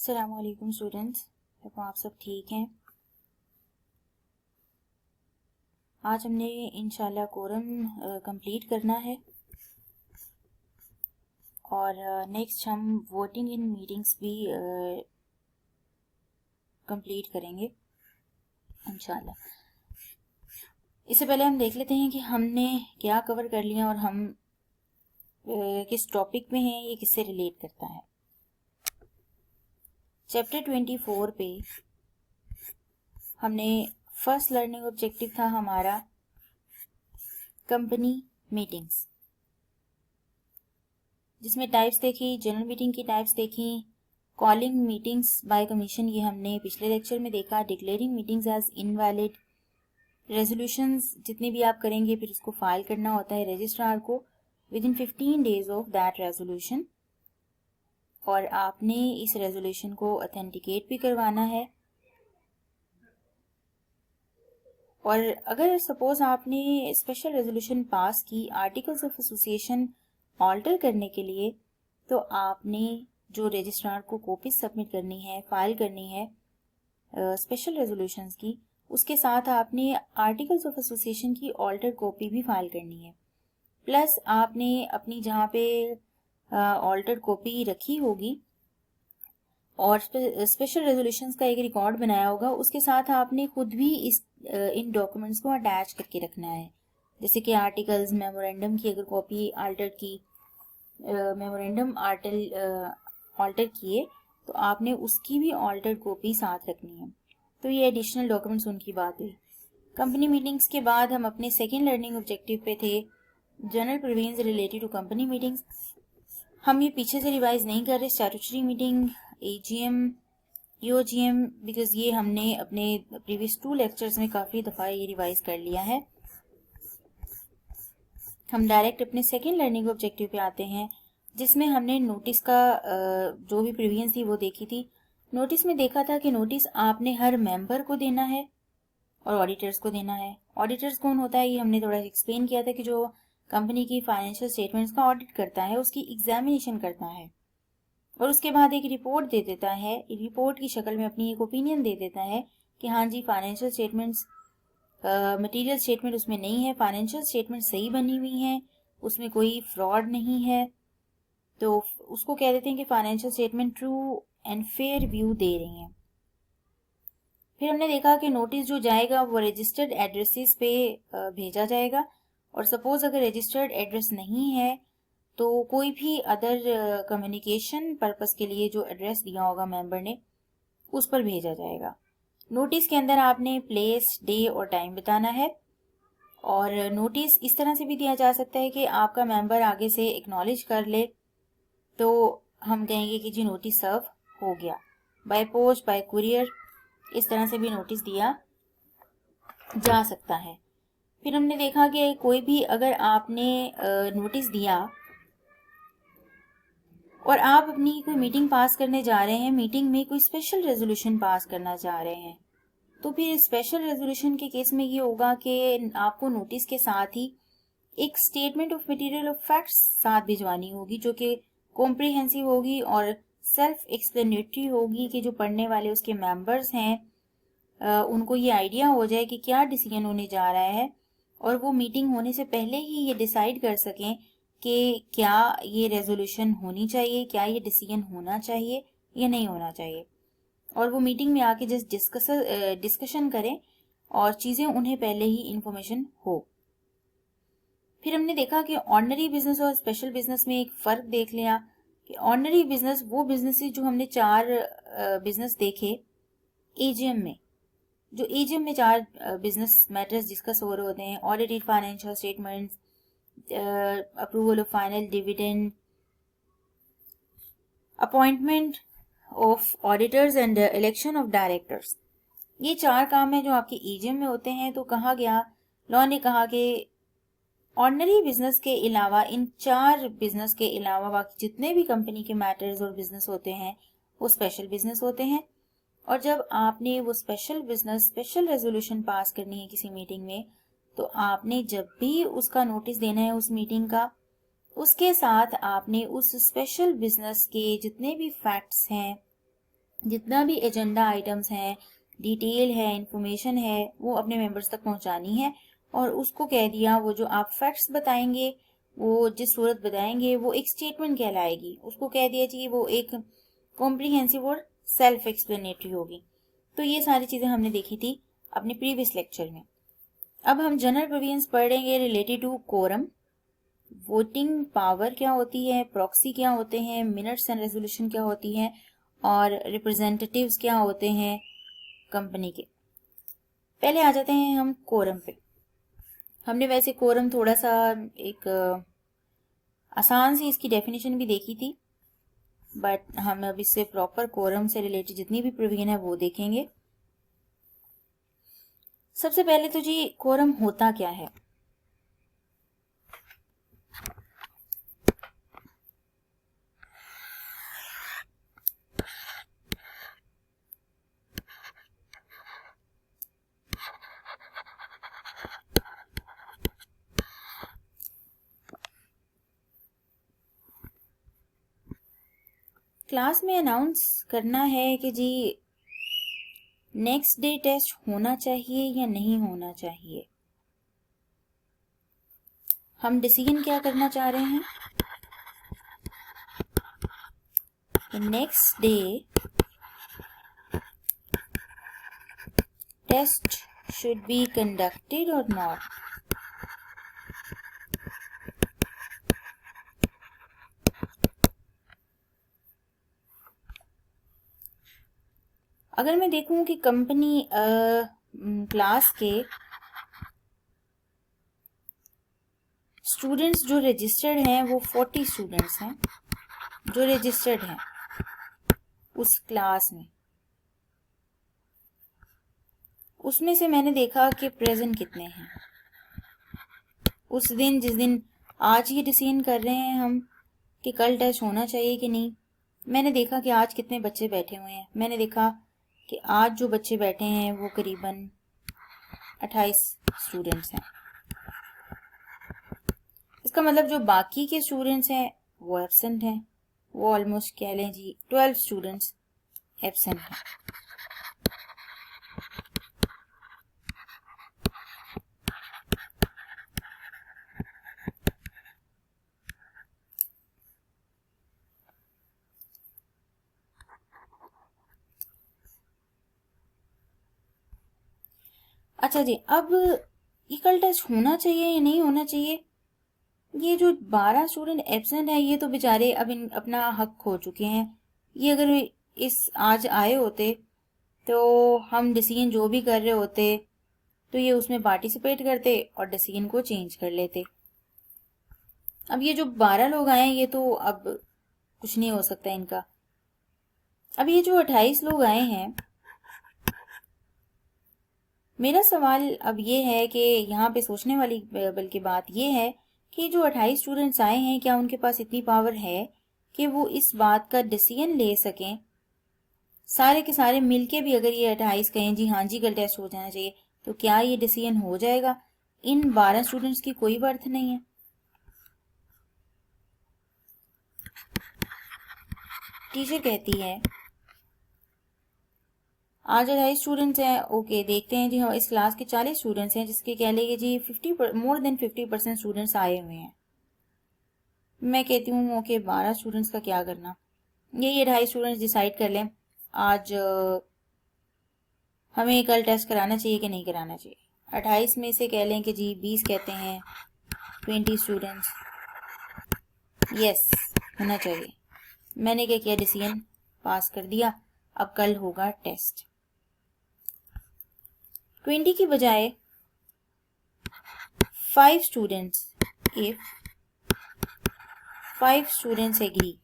अस्सलाम वालेकुम स्टूडेंट्स, आप सब ठीक हैं। आज हमने इंशाल्लाह कोरम कंप्लीट करना है और नेक्स्ट हम वोटिंग इन मीटिंग्स भी कंप्लीट करेंगे इंशाल्लाह। इससे पहले हम देख लेते हैं कि हमने क्या कवर कर लिया और हम किस टॉपिक में हैं, ये किससे रिलेट करता है। चैप्टर 24 पे हमने फर्स्ट लर्निंग ऑब्जेक्टिव था हमारा कंपनी मीटिंग्स, जिसमें टाइप्स देखी, जनरल मीटिंग की टाइप्स देखी, कॉलिंग मीटिंग्स बाय कमीशन ये हमने पिछले लेक्चर में देखा, declaring meetings as invalid, resolutions जितने भी आप करेंगे फिर उसको फाइल करना होता है रजिस्ट्रार को with in 15 days of that resolution, और आपने इस रेजोल्यूशन को ऑथेंटिकेट भी करवाना है। और अगर सपोज आपने स्पेशल रेजोल्यूशन पास की आर्टिकल्स ऑफ एसोसिएशन ऑल्टर करने के लिए, तो आपने जो रजिस्ट्रार को कॉपी सबमिट करनी है, फाइल करनी है स्पेशल रेजोल्यूशंस की, उसके साथ आपने आर्टिकल्स ऑफ एसोसिएशन की ऑल्टर कॉपी भी फाइल करनी है। प्लस आपने अपनी जहाँ पे ऑल्टर कॉपी रखी होगी और स्पेशल रेजोल्यूशंस का एक रिकॉर्ड बनाया होगा, उसके साथ आपने खुद भी इन डॉक्यूमेंट्स को अटैच करके रखना है। जैसे कि आर्टिकल्स, मेमोरेंडम की अगर कॉपी आल्टर की, मेमोरेंडम ऑल्टर किए तो आपने उसकी भी ऑल्टर कॉपी साथ रखनी है। तो ये एडिशनल डॉक्यूमेंट्स उनकी बात हुई। कंपनी मीटिंग्स के बाद हम अपने सेकेंड लर्निंग ऑब्जेक्टिव पे थे, general provisions related to company meetings. हम ये पीछे से रिवाइज नहीं कर रहे, statutory meeting, AGM, UGM, because ये हमने अपने प्रीवियस 2 लेक्चर्स में काफ़ी दफ़ा ये रिवाइज कर लिया है। हम डायरेक्ट अपने सेकेंड लर्निंग ऑब्जेक्टिव पे आते हैं, जिसमें हमने नोटिस का जो भी प्रीवियंस थी वो देखी थी। नोटिस में देखा था कि नोटिस आपने हर मेंबर को देना है और ऑडिटर्स को देना है। ऑडिटर्स कौन होता है ये हमने थोड़ा एक्सप्लेन किया था कि जो कंपनी की फाइनेंशियल स्टेटमेंट्स का ऑडिट करता है, उसकी एग्जामिनेशन करता है और उसके बाद एक रिपोर्ट दे देता है, रिपोर्ट की शक्ल में अपनी एक ओपिनियन दे देता है कि हाँ जी फाइनेंशियल स्टेटमेंट्स, मटेरियल स्टेटमेंट उसमें नहीं है, फाइनेंशियल स्टेटमेंट सही बनी हुई है, उसमें कोई फ्रॉड नहीं है, तो उसको कह देते हैं कि financial statement true and fair view दे रही हैं। फिर हमने देखा कि नोटिस जो जाएगा वो रजिस्टर्ड एड्रेसेस पे भेजा जाएगा, और सपोज अगर रजिस्टर्ड एड्रेस नहीं है तो कोई भी अदर कम्युनिकेशन पर्पस के लिए जो एड्रेस दिया होगा मेंबर ने उस पर भेजा जाएगा। नोटिस के अंदर आपने प्लेस, डे और टाइम बताना है, और नोटिस इस तरह से भी दिया जा सकता है कि आपका मेंबर आगे से एक्नॉलेज कर ले तो हम कहेंगे कि जी नोटिस सर्व हो गया। बाय पोस्ट, बाय कुरियर, इस तरह से भी नोटिस दिया जा सकता है। फिर हमने देखा कि कोई भी अगर आपने नोटिस दिया और आप अपनी कोई मीटिंग पास करने जा रहे हैं, मीटिंग में कोई स्पेशल रेजोल्यूशन पास करना चाह रहे हैं, तो फिर स्पेशल रेजोल्यूशन के केस में ये होगा कि आपको नोटिस के साथ ही एक statement of material of facts साथ भिजवानी होगी, जो कि कॉम्प्रिहेंसिव होगी और सेल्फ एक्सप्लेनेटरी होगी कि जो पढ़ने वाले उसके मेंबर्स हैं उनको ये आइडिया हो जाए कि क्या डिसीजन होने जा रहा है, और वो मीटिंग होने से पहले ही ये डिसाइड कर सकें कि क्या ये रेजोल्यूशन होनी चाहिए, क्या ये डिसीजन होना चाहिए या नहीं होना चाहिए, और वो मीटिंग में आके जस्ट डिस्कशन करें और चीज़ें उन्हें पहले ही इंफॉर्मेशन हो। फिर हमने देखा कि ऑर्डिनरी बिजनेस और स्पेशल बिजनेस में एक फ़र्क देख लिया कि ऑर्डिनरी बिजनेस वो बिजनेस जो हमने 4 बिजनेस देखे एजीएम में, जो एजीएम में 4 बिजनेस मैटर्स डिस्कस हो रहे होते हैं, audited financial statements, approval of final dividend, appointment of auditors and election of directors. ये 4 काम है जो आपके एजीएम में होते हैं। तो कहा गया, लॉ ने कहा कि ऑर्डिनरी बिजनेस के अलावा, इन 4 बिजनेस के अलावा बाकी जितने भी कंपनी के मैटर्स और बिजनेस होते हैं वो स्पेशल बिजनेस होते हैं। और जब आपने वो special business, special resolution pass करनी है किसी मीटिंग में, तो आपने जब भी उसका नोटिस देना है उस मीटिंग का, उसके साथ आपने उस स्पेशल बिजनेस के जितने भी फैक्ट्स हैं जितना भी एजेंडा आइटम्स हैं, डिटेल है, इंफॉर्मेशन है, वो अपने मेंबर्स तक पहुंचानी है। और उसको कह दिया वो जो आप फैक्ट्स बताएंगे, वो जिस सूरत बताएंगे वो एक स्टेटमेंट कहलाएगी। उसको कह दिया चाहिए वो एक कॉम्प्रिहेंसिव और सेल्फ एक्सप्लेनेटरी होगी। तो ये सारी चीज़ें हमने देखी थी अपने प्रीवियस लेक्चर में। अब हम जनरल प्रोविजंस पढ़ेंगे related to quorum, voting power क्या होती है, प्रॉक्सी क्या होते हैं, मिनट्स एंड रेजोल्यूशन क्या होती है, और रिप्रेजेंटेटिव्स क्या होते हैं कंपनी के। पहले आ जाते हैं हम कोरम पे। हमने वैसे कोरम थोड़ा सा एक आसान सी इसकी डेफिनेशन भी देखी थी, बट हम अब इससे प्रॉपर कोरम से रिलेटेड जितनी भी प्रोविजन है वो देखेंगे। सबसे पहले तो जी कोरम होता क्या है। क्लास में अनाउंस करना है कि जी नेक्स्ट डे टेस्ट होना चाहिए या नहीं होना चाहिए। हम डिसीजन क्या करना चाह रहे हैं, next day test should be conducted और नॉट। अगर मैं देखूं कि कंपनी क्लास के स्टूडेंट्स जो रजिस्टर्ड हैं वो 40 स्टूडेंट्स हैं जो रजिस्टर्ड हैं उस क्लास में, उसमें से मैंने देखा कि प्रेजेंट कितने हैं उस दिन, जिस दिन आज ये डिसीजन कर रहे हैं हम कि कल टेस्ट होना चाहिए कि नहीं। मैंने देखा कि आज कितने बच्चे बैठे हुए हैं। मैंने देखा कि आज जो बच्चे बैठे हैं वो करीबन 28 स्टूडेंट्स हैं। इसका मतलब जो बाकी के स्टूडेंट्स हैं वो एब्सेंट हैं। वो ऑलमोस्ट कह लें जी 12 स्टूडेंट्स एब्सेंट हैं। अच्छा जी, अब ये कल टेस्ट होना चाहिए या नहीं होना चाहिए। ये जो 12 स्टूडेंट एब्सेंट है ये तो बेचारे अब अपना हक खो चुके हैं। ये अगर इस आज आए होते तो हम डिसीजन जो भी कर रहे होते तो ये उसमें पार्टिसिपेट करते और डिसीजन को चेंज कर लेते। अब ये जो 12 लोग आए हैं ये तो अब कुछ नहीं हो सकता इनका। अब ये जो 28 लोग आए हैं, मेरा सवाल अब ये है कि यहाँ पे सोचने वाली बल्कि बात ये है कि जो 28 स्टूडेंट्स आए हैं क्या उनके पास इतनी पावर है कि वो इस बात का डिसीजन ले सकें। सारे के सारे मिलके भी अगर ये 28 कहें जी हाँ जी कल टेस्ट हो जाना चाहिए तो क्या ये डिसीजन हो जाएगा। इन 12 स्टूडेंट्स की कोई वर्थ नहीं है। टीचर कहती है आज 28 स्टूडेंट्स हैं, ओके देखते हैं जी हाँ इस क्लास के 40 स्टूडेंट्स हैं जिसके कह लेंगे जी 50 मोर देन 50% स्टूडेंट्स आए हुए हैं। मैं कहती हूँ ओके 12 स्टूडेंट्स का क्या करना, ये 28 स्टूडेंट्स डिसाइड कर लें आज हमें कल टेस्ट कराना चाहिए कि नहीं कराना चाहिए। 28 में से कह लें कि जी 20 कहते हैं 20 स्टूडेंट्स यस होना चाहिए। मैंने क्या किया, डिसीजन पास कर दिया, अब कल होगा टेस्ट। 20 की बजाय 5 स्टूडेंट्स, इफ 5 स्टूडेंट्स एग्री।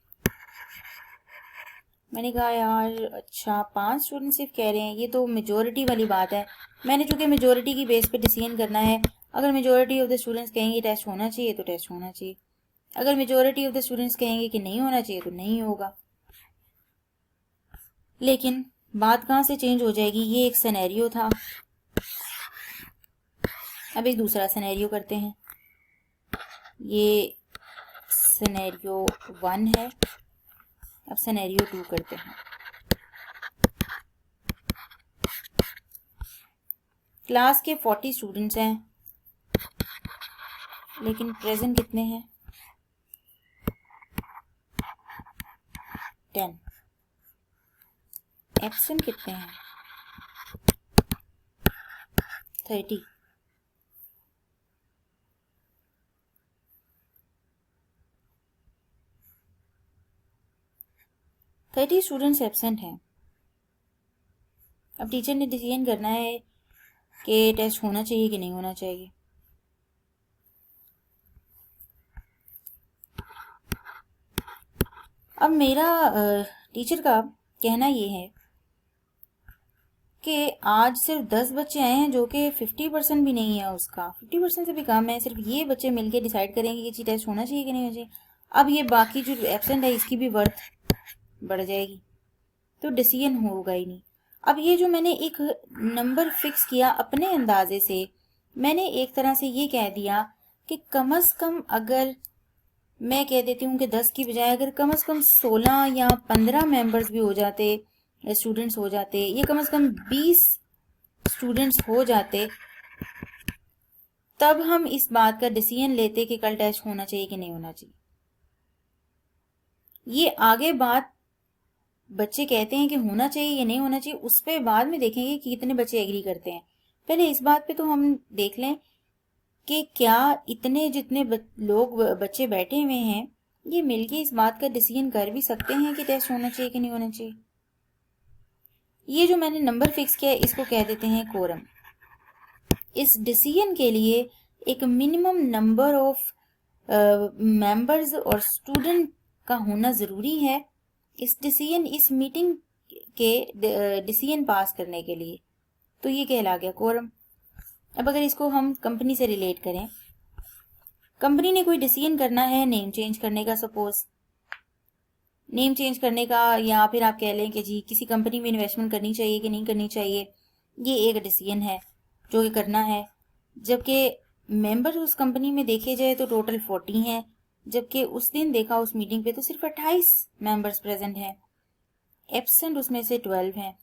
मैंने कहा यार अच्छा 5 स्टूडेंट्स सिर्फ कह रहे हैं, ये तो मेजोरिटी वाली बात है। मैंने चूंकि मेजोरिटी की बेस पे डिसीजन करना है, अगर मेजोरिटी ऑफ द स्टूडेंट्स कहेंगे टेस्ट होना चाहिए तो टेस्ट होना चाहिए, अगर मेजोरिटी ऑफ द स्टूडेंट्स कहेंगे कि नहीं होना चाहिए तो नहीं होगा। लेकिन बात कहाँ से चेंज हो जाएगी, ये एक सिनेरियो था। अब एक दूसरा सिनेरियो करते हैं, ये सिनेरियो 1 है। अब सिनेरियो 2 करते हैं। क्लास के 40 स्टूडेंट्स हैं, लेकिन प्रेजेंट कितने हैं? 10। एब्सेंट कितने हैं? 30। स्टूडेंट्स एब्सेंट हैं। अब टीचर ने डिसीजन करना है कि टेस्ट होना चाहिए कि नहीं होना चाहिए। अब मेरा टीचर का कहना ये है कि आज सिर्फ 10 बच्चे आए हैं, जो कि 50% भी नहीं है, उसका 50% से भी कम है। सिर्फ ये बच्चे मिलके डिसाइड करेंगे कि जी टेस्ट होना चाहिए कि नहीं होना चाहिए। अब ये बाकी जो एब्सेंट है इसकी भी वर्थ बढ़ जाएगी, तो डिसीजन होगा ही नहीं। अब ये जो मैंने एक नंबर फिक्स किया अपने अंदाजे से, मैंने एक तरह से ये कह दिया कि कम से कम, अगर मैं कह देती हूँ कि 10 की बजाय अगर कम से कम 16 या 15 मेंबर्स भी हो जाते, स्टूडेंट्स हो जाते, ये कम से कम 20 स्टूडेंट्स हो जाते, तब हम इस बात का डिसीजन लेते कि कल टेस्ट होना चाहिए कि नहीं होना चाहिए। ये आगे बात बच्चे कहते हैं कि होना चाहिए या नहीं होना चाहिए, उस पर बाद में देखेंगे कि कितने बच्चे एग्री करते हैं। पहले इस बात पे तो हम देख लें कि क्या इतने जितने लोग बच्चे बैठे हुए हैं ये मिलके इस बात का डिसीजन कर भी सकते हैं कि टेस्ट होना चाहिए कि नहीं होना चाहिए। ये जो मैंने नंबर फिक्स किया है इसको कह देते हैं कोरम। इस डिसीजन के लिए एक मिनिमम नंबर ऑफ मेंबर्स और स्टूडेंट का होना जरूरी है इस डिसीजन, इस मीटिंग के डिसीजन पास करने के लिए। तो ये कहला गया कोरम। अब अगर इसको हम कंपनी से रिलेट करें, कंपनी ने कोई डिसीजन करना है नेम चेंज करने का, सपोज नेम चेंज करने का, या फिर आप कह लें कि जी किसी कंपनी में इन्वेस्टमेंट करनी चाहिए कि नहीं करनी चाहिए, ये एक डिसीजन है जो कि करना है। जबकि मेंबर उस कंपनी में देखे जाए तो टोटल 40 हैं, जबकि उस दिन देखा उस मीटिंग पे तो सिर्फ 28 मेंबर्स प्रेजेंट हैं, एब्सेंट उसमें से 12 हैं।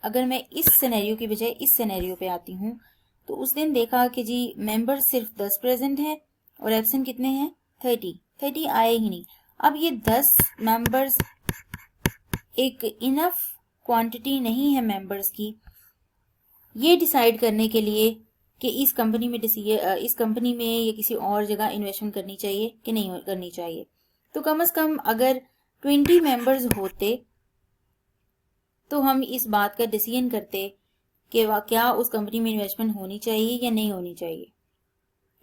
अगर मैं इस सिनेरियो की बजाय इस सिनेरियो पे आती हूँ तो उस दिन देखा कि जी मेंबर्स सिर्फ 10 प्रेजेंट हैं और एब्सेंट कितने हैं? 30 आए ही नहीं। अब ये 10 मेंबर्स एक इनफ क्वांटिटी नहीं है मेंबर्स की ये डिसाइड करने के लिए कि इस कंपनी में या किसी और जगह इन्वेस्टमेंट करनी चाहिए कि नहीं करनी चाहिए। तो कम से कम अगर 20 मेंबर्स होते तो हम इस बात का डिसीजन करते कि क्या उस कंपनी में इन्वेस्टमेंट होनी चाहिए या नहीं होनी चाहिए।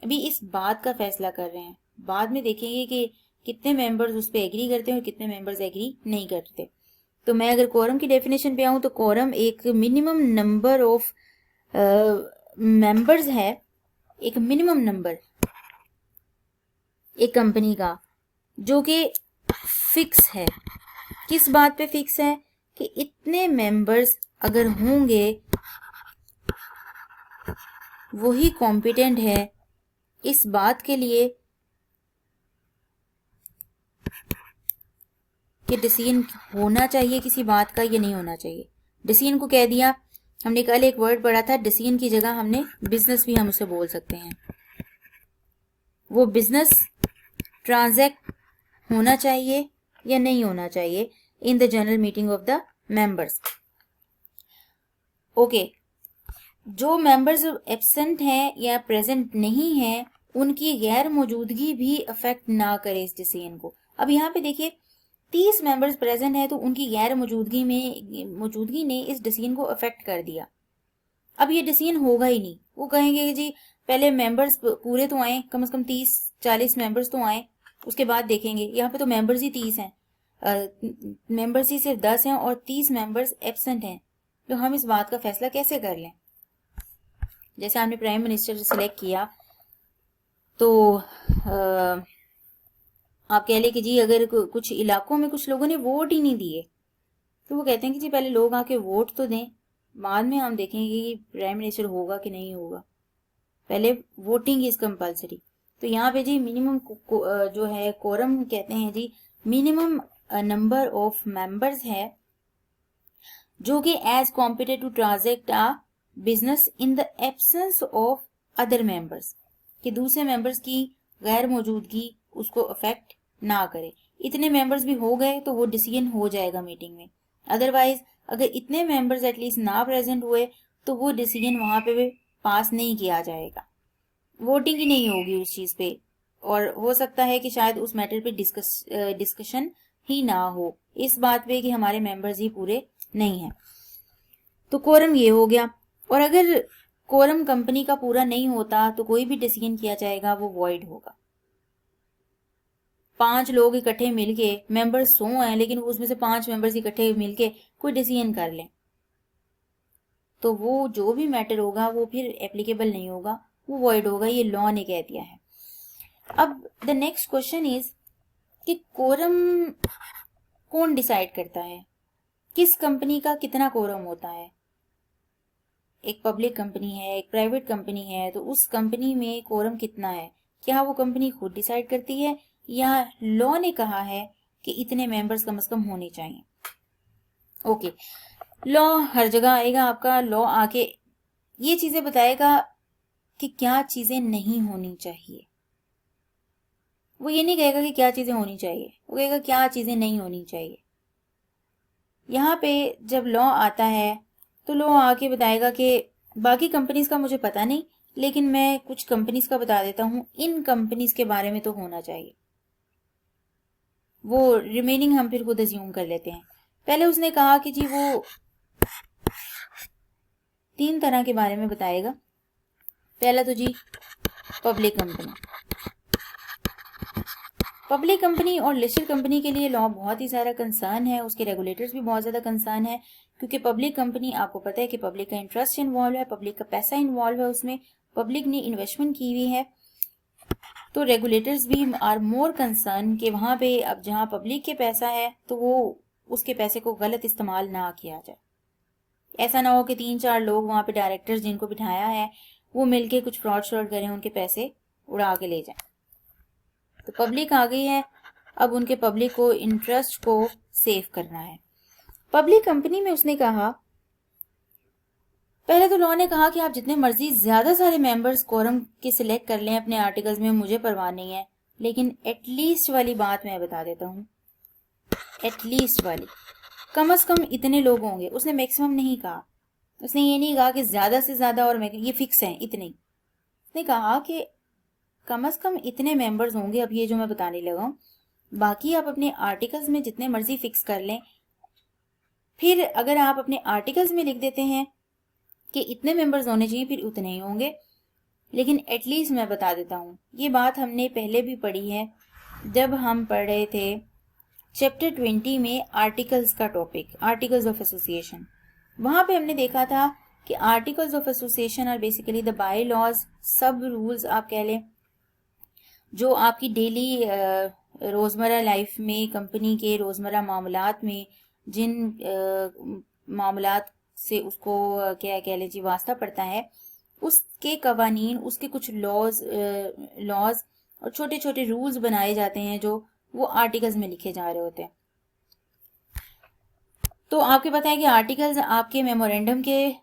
अभी इस बात का फैसला कर रहे हैं, बाद में देखेंगे कि कितने मेंबर्स उस पर एग्री करते हैं और कितने मेंबर्स एग्री नहीं करते। तो मैं अगर कोरम की डेफिनेशन पे आऊं तो कोरम एक मिनिमम नंबर ऑफ मेंबर्स है, एक मिनिमम नंबर एक कंपनी का जो कि फिक्स है। किस बात पे फिक्स है? कि इतने मेंबर्स अगर होंगे वही कॉम्पिटेंट है इस बात के लिए कि डिसीजन होना चाहिए किसी बात का या नहीं होना चाहिए। डिसीजन को कह दिया, हमने कल एक वर्ड पढ़ा था, डिसीजन की जगह हमने बिजनेस भी हम उसे बोल सकते हैं। वो बिजनेस ट्रांजैक्ट होना चाहिए या नहीं होना चाहिए in the general meeting of the members. Okay, जो मेंबर्स एब्सेंट हैं या प्रेजेंट नहीं हैं उनकी गैर मौजूदगी भी अफेक्ट ना करे इस डिसीजन को। अब यहाँ पे देखिए 30 मेंबर्स प्रेजेंट है तो उनकी गैर मौजूदगी ने इस डिसीजन को अफेक्ट कर दिया। अब ये डिसीजन होगा ही नहीं। वो कहेंगे कि जी पहले मेंबर्स पूरे तो आए, कम से कम 30-40 मेंबर्स तो आए, उसके बाद देखेंगे। यहाँ पे तो मेंबर्स ही 30 हैं, मेंबर्स ही सिर्फ 10 हैं और 30 मेंबर्स एब्सेंट हैं, तो हम इस बात का फैसला कैसे कर लें? जैसे आपने प्राइम मिनिस्टर सिलेक्ट किया तो आप कह ले कि जी अगर कुछ इलाकों में कुछ लोगों ने वोट ही नहीं दिए तो वो कहते हैं कि जी पहले लोग आके वोट तो दें, बाद में हम देखेंगे कि प्राइम मिनिस्टर होगा कि नहीं होगा, पहले वोटिंग इज कंपल्सरी। तो यहाँ पे जी मिनिमम जो है कोरम कहते हैं जी मिनिमम नंबर ऑफ मेंबर्स है जो कि is competent to transact a business in the absence of other members, कि दूसरे मेंबर्स की गैर मौजूदगी उसको अफेक्ट ना करे। इतने मेंबर्स भी हो गए तो वो डिसीजन हो जाएगा मीटिंग में, अदरवाइज अगर इतने मेंबर्स एटलीस्ट ना प्रेजेंट हुए तो वो डिसीजन वहां पे भी पास नहीं किया जाएगा, वोटिंग ही नहीं होगी उस चीज पे, और हो सकता है कि शायद उस मैटर पे डिस्कशन ही ना हो, इस बात पे कि हमारे मेंबर्स ही पूरे नहीं हैं। तो कोरम ये हो गया। और अगर कोरम कंपनी का पूरा नहीं होता तो कोई भी डिसीजन किया जाएगा वो वॉइड होगा। 5 लोग इकट्ठे मिलके, मेंबर्स 100 हैं लेकिन उसमें से 5 मेंबर्स इकट्ठे मिलके कोई डिसीजन कर लें तो वो जो भी मैटर होगा वो फिर एप्लीकेबल नहीं होगा, वो वॉइड होगा, ये लॉ ने कह दिया है। अब द नेक्स्ट क्वेश्चन इज कि कोरम कौन डिसाइड करता है, किस कंपनी का कितना कोरम होता है। एक पब्लिक कंपनी है, एक प्राइवेट कंपनी है, तो उस कंपनी में कोरम कितना है, क्या वो कंपनी खुद डिसाइड करती है या लॉ ने कहा है कि इतने मेंबर्स कम से कम होने चाहिए। ओके, लॉ हर जगह आएगा आपका, लॉ आके ये चीजें बताएगा कि क्या चीजें नहीं होनी चाहिए। वो ये नहीं कहेगा कि क्या चीजें होनी चाहिए, वो कहेगा क्या चीजें नहीं होनी चाहिए। यहाँ पे जब लॉ आता है तो लॉ आके बताएगा कि बाकी कंपनीज का मुझे पता नहीं, लेकिन मैं कुछ कंपनीज का बता देता हूँ, इन कंपनीज के बारे में तो होना चाहिए। वो रिमेनिंग हम फिर खुद अज्यूम कर लेते हैं। पहले उसने कहा कि जी वो 3 तरह के बारे में बताएगा। पहला तो जी पब्लिक कंपनी। पब्लिक कंपनी और लिस्टेड कंपनी के लिए लॉ बहुत ही सारा कंसर्न है, उसके रेगुलेटर्स भी बहुत ज्यादा कंसर्न है, क्योंकि पब्लिक कंपनी आपको पता है कि पब्लिक का इंटरेस्ट इन्वॉल्व है, पब्लिक का पैसा इन्वॉल्व है, उसमें पब्लिक ने इन्वेस्टमेंट की हुई है। तो रेगुलेटर्स भी आर मोर कंसर्न कि वहां पे अब जहां पब्लिक के पैसा है तो वो उसके पैसे को गलत इस्तेमाल ना किया जाए। ऐसा ना हो कि 3-4 लोग वहां पे डायरेक्टर्स जिनको बिठाया है वो मिलके कुछ फ्रॉड श्रॉड करें, उनके पैसे उड़ा के ले जाएं। तो पब्लिक आ गई है, अब उनके पब्लिक को इंटरेस्ट को सेव करना है। पब्लिक कंपनी में उसने कहा, पहले तो लॉ ने कहा कि आप जितने मर्जी ज्यादा सारे मेंबर्स कोरम के सिलेक्ट कर लें अपने आर्टिकल्स में, मुझे परवाह नहीं है, लेकिन एटलीस्ट वाली बात मैं बता देता हूँ। एटलीस्ट वाली, कम से कम इतने लोग होंगे। उसने मैक्सिमम नहीं कहा, उसने ये नहीं कहा कि ज्यादा से ज्यादा और ये फिक्स है इतने ही। उसने कहा कि कम से कम इतने मेंबर्स होंगे। अब ये जो मैं बताने लगा हूं, बाकी आप अपने आर्टिकल्स में जितने मर्जी फिक्स कर लें। फिर अगर आप अपने आर्टिकल्स में लिख देते हैं कि इतने मेंबर्स होने चाहिए, फिर उतने ही होंगे। लेकिन एटलीस्ट मैं बता देता हूं, ये बात हमने पहले भी पढ़ी है जब हम पढ़ रहे थे चैप्टर 20 में आर्टिकल्स का टॉपिक, आर्टिकल्स ऑफ एसोसिएशन। वहां पे हमने देखा था कि articles of association are basically the bylaws, सब रूल्स आप कह लें, जो आपकी डेली रोजमर्रा लाइफ में, कंपनी के रोजमर्रा मामलात में जिन मामलात से उसको क्या कह लीजिए वास्ता पड़ता है, उसके कवानीन, उसके कुछ लॉज और छोटे छोटे रूल्स बनाए जाते हैं जो वो आर्टिकल्स में लिखे जा रहे होते हैं। तो आपके पता है कि आर्टिकल्स आपके मेमोरेंडम के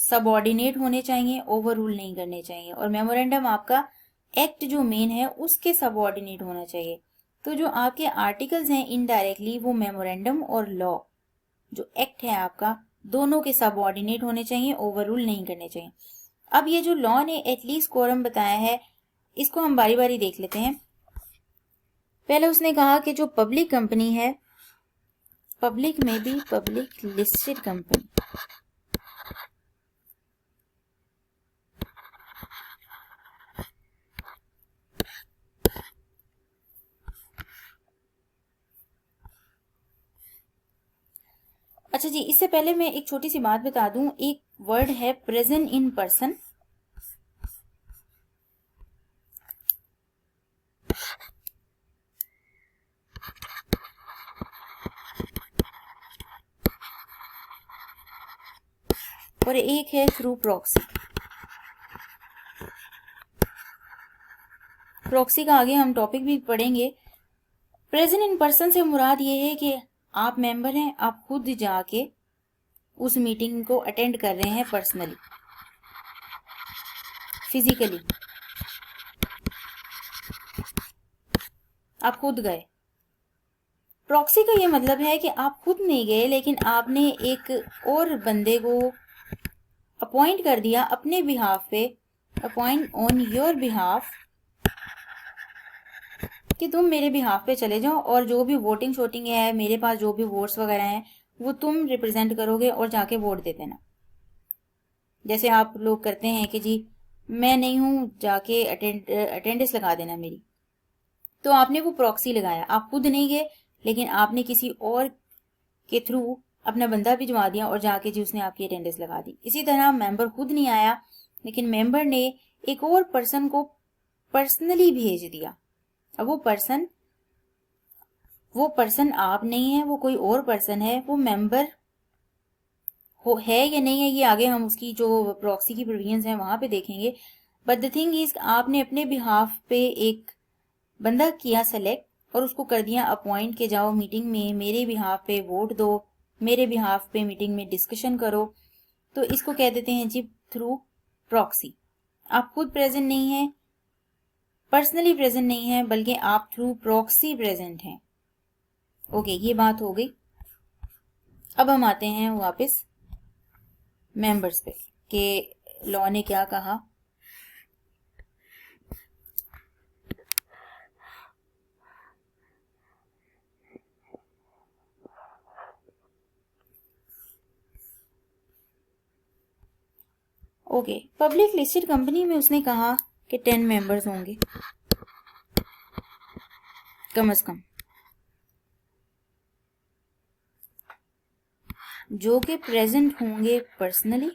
सबऑर्डिनेट होने चाहिए, ओवर रूल नहीं करने चाहिए, और मेमोरेंडम आपका एक्ट जो मेन है उसके सबऑर्डिनेट होना चाहिए। तो जो आपके आर्टिकल्स हैं इनडायरेक्टली वो मेमोरेंडम और लॉ जो एक्ट है आपका, दोनों के सबऑर्डिनेट होने चाहिए, ओवर रूल नहीं करने चाहिए। अब ये जो लॉ ने एटलीस्ट कोरम बताया है, इसको हम बारी बारी देख लेते हैं। पहले उसने कहा कि जो पब्लिक कंपनी है, पब्लिक में भी पब्लिक लिस्टेड कंपनी, अच्छा जी, इससे पहले मैं एक छोटी सी बात बता दूं, एक वर्ड है प्रेजेंट इन पर्सन। और एक है थ्रू प्रॉक्सी। प्रॉक्सी का आगे हम टॉपिक भी पढ़ेंगे। प्रेजेंट इन पर्सन से मुराद ये है कि आप मेंबर हैं, आप खुद जाके उस मीटिंग को अटेंड कर रहे हैं पर्सनली, फिजिकली, आप खुद गए। प्रॉक्सी का ये मतलब है कि आप खुद नहीं गए, लेकिन आपने एक और बंदे को अपॉइंट कर दिया अपने बिहाफ पे, अपॉइंट ऑन योर बिहाफ, कि तुम मेरे बिहाफ पे चले जाओ और जो भी वोटिंग शोटिंग है, मेरे पास जो भी वोट्स वगैरह हैं वो तुम रिप्रेजेंट करोगे और जाके वोट दे देना। जैसे आप लोग करते हैं कि जी मैं नहीं हूं, जाके अटेंडेंस लगा देना मेरी। तो आपने वो प्रॉक्सी लगाया, आप खुद नहीं गए लेकिन आपने किसी और के थ्रू अपना बंदा भिजवा दिया और जाके जी उसने आपकी अटेंडेंस लगा दी। इसी तरह मेंबर खुद नहीं आया लेकिन मेंबर ने एक और पर्सन को पर्सनली भेज दिया। अब वो पर्सन आप नहीं है, वो कोई और पर्सन है। वो मेंबर है या नहीं है ये आगे हम उसकी जो प्रॉक्सी की प्रोविजंस हैं वहां पे देखेंगे। बट द थिंग इज, आपने अपने बिहाफ पे एक बंदा किया सेलेक्ट और उसको कर दिया अपॉइंट के जाओ मीटिंग में, मेरे बिहाफ पे वोट दो, मेरे बिहाफ पे मीटिंग में डिस्कशन करो। तो इसको कह देते हैं जी थ्रू प्रॉक्सी। आप खुद प्रेजेंट नहीं है, पर्सनली प्रेजेंट नहीं है, बल्कि आप थ्रू प्रॉक्सी प्रेजेंट हैं। ओके, ये बात हो गई। अब हम आते हैं वापस मेंबर्स पे कि लॉ ने क्या कहा। ओके, पब्लिक लिस्टेड कंपनी में उसने कहा कि 10 मेंबर्स होंगे कम से कम, जो कि प्रेजेंट होंगे पर्सनली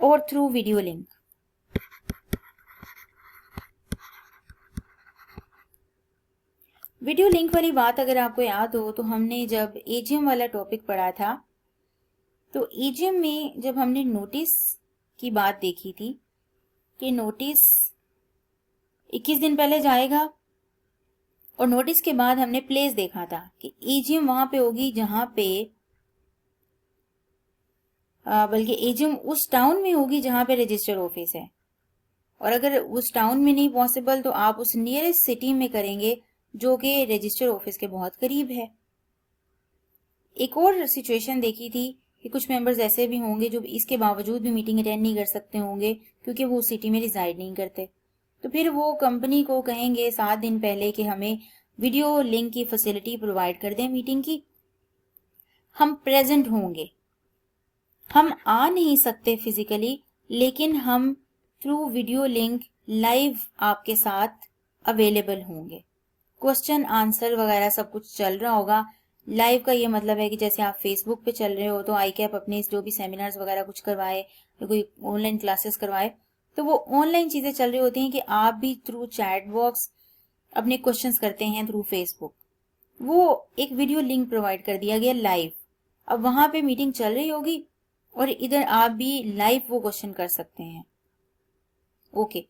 और through video link. Video link वाली बात अगर आपको याद हो तो हमने जब एजीएम वाला टॉपिक पढ़ा था तो एजीएम में जब हमने नोटिस की बात देखी थी कि नोटिस 21 दिन पहले जाएगा और नोटिस के बाद हमने प्लेस देखा था कि एजीएम वहां पे होगी जहां पे बल्कि एजीएम उस टाउन में होगी जहां पे रजिस्टर ऑफिस है, और अगर उस टाउन में नहीं पॉसिबल तो आप उस नियरेस्ट सिटी में करेंगे जो कि रजिस्टर ऑफिस के बहुत करीब है। एक और सिचुएशन देखी थी कि कुछ मेंबर्स ऐसे भी होंगे जो इसके बावजूद भी मीटिंग अटेंड नहीं कर सकते होंगे क्योंकि वो उस सिटी में रिजाइड नहीं करते। तो फिर वो कंपनी को कहेंगे 7 दिन पहले कि हमें वीडियो लिंक की फैसिलिटी प्रोवाइड कर दें मीटिंग की। हम प्रेजेंट होंगे, हम आ नहीं सकते फिजिकली, लेकिन हम थ्रू वीडियो लिंक लाइव आपके साथ अवेलेबल होंगे। क्वेश्चन आंसर वगैरह सब कुछ चल रहा होगा। लाइव का ये मतलब है कि जैसे आप फेसबुक पे चल रहे हो तो ICAP अपने जो भी सेमिनार्स वगैरह कुछ करवाए या कोई ऑनलाइन क्लासेस करवाए तो वो ऑनलाइन चीजें चल रही होती हैं कि आप भी थ्रू चैट बॉक्स अपने क्वेश्चंस करते हैं थ्रू फेसबुक। वो एक वीडियो लिंक प्रोवाइड कर दिया गया लाइव। अब वहां पे मीटिंग चल रही होगी और इधर आप भी लाइव वो क्वेश्चन कर सकते हैं। ओके,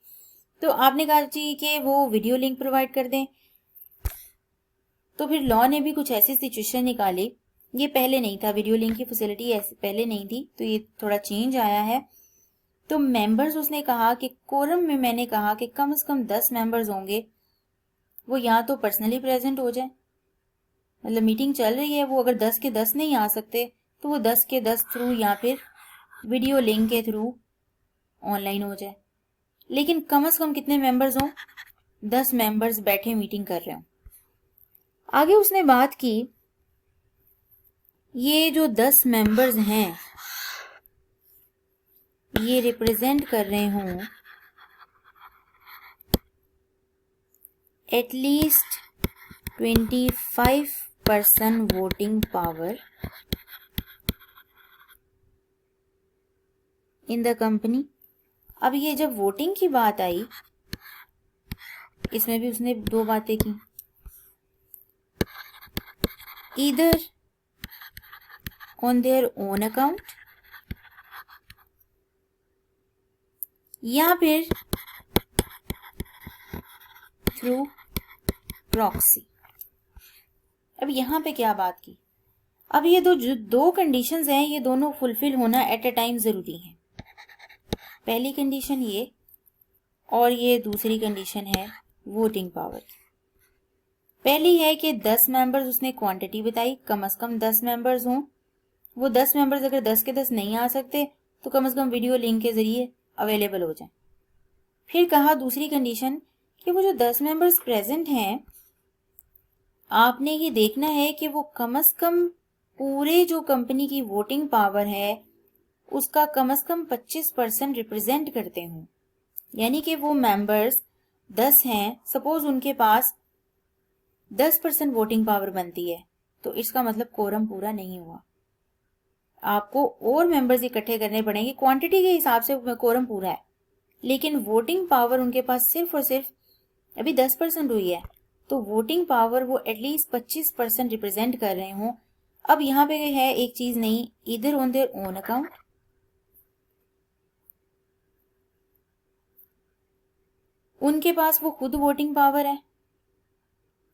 तो आपने कहा जी कि वो वीडियो लिंक प्रोवाइड कर दें, तो फिर लॉ ने भी कुछ ऐसी सिचुएशन निकाली। ये पहले नहीं था, वीडियो लिंक की फैसिलिटी ऐसे पहले नहीं थी, तो ये थोड़ा चेंज आया है। तो मेंबर्स उसने कहा कि कोरम में मैंने कहा कि कम से कम 10 मेंबर्स होंगे, वो या तो पर्सनली प्रेजेंट हो जाए, मतलब मीटिंग चल रही है, वो अगर 10 के 10 नहीं आ सकते तो वो 10 के 10 थ्रू या फिर वीडियो लिंक के थ्रू ऑनलाइन हो जाए, लेकिन कम से कम कितने मेंबर्स हों, 10 मेंबर्स बैठे मीटिंग कर रहे हों। आगे उसने बात की ये जो 10 मेंबर्स हैं ये रिप्रेजेंट कर रहे हों at least 25% voting power in the company. अब ये जब वोटिंग की बात आई इसमें भी उसने 2 बातें की, either on their own account या फिर थ्रू प्रॉक्सी। अब यहाँ पे क्या बात की, अब ये जो दो कंडीशंस हैं ये दोनों फुलफिल होना एट अ टाइम ज़रूरी है। पहली कंडीशन ये और ये दूसरी कंडीशन है वोटिंग पावर। पहली है कि 10 मेंबर्स, उसने क्वांटिटी बताई, कम से कम 10 मेंबर्स हों। वो 10 मेंबर्स अगर 10 के 10 नहीं आ सकते तो कम से कम वीडियो लिंक के ज़रिए अवेलेबल हो जाए। फिर कहा दूसरी कंडीशन कि वो जो 10 मेंबर्स प्रेजेंट हैं, आपने ये देखना है कि वो कम से कम पूरे जो कंपनी की वोटिंग पावर है उसका कम से कम 25% रिप्रेजेंट करते हों। यानी कि वो मेंबर्स 10 हैं, सपोज उनके पास 10% वोटिंग पावर बनती है, तो इसका मतलब कोरम पूरा नहीं हुआ। आपको और मेंबर्स इकट्ठे करने पड़ेंगे, क्वांटिटी के हिसाब से कोरम पूरा है, लेकिन वोटिंग पावर उनके पास सिर्फ और सिर्फ अभी 10% हुई है, तो वोटिंग पावर वो एटलीस्ट 25% रिप्रेजेंट कर रहे हों। अब यहाँ पे है एक चीज नहीं, इधर ऑन देयर ओन अकाउंट, उनके पास वो खुद वोटिंग पावर है,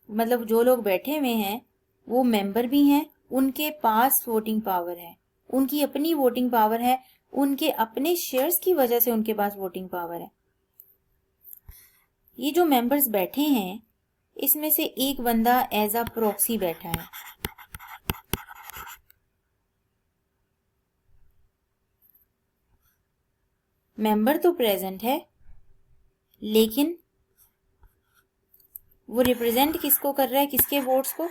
मतलब जो लोग बैठे हुए हैं वो मेंबर भी हैं, उनके पास वोटिंग पावर है, उनकी अपनी वोटिंग पावर है, उनके अपने शेयर्स की वजह से उनके पास वोटिंग पावर है। ये जो मेंबर्स बैठे हैं इसमें से एक बंदा एज अ प्रॉक्सी बैठा है। मेंबर तो प्रेजेंट है, लेकिन वो रिप्रेजेंट किसको कर रहा है, किसके वोट्स को?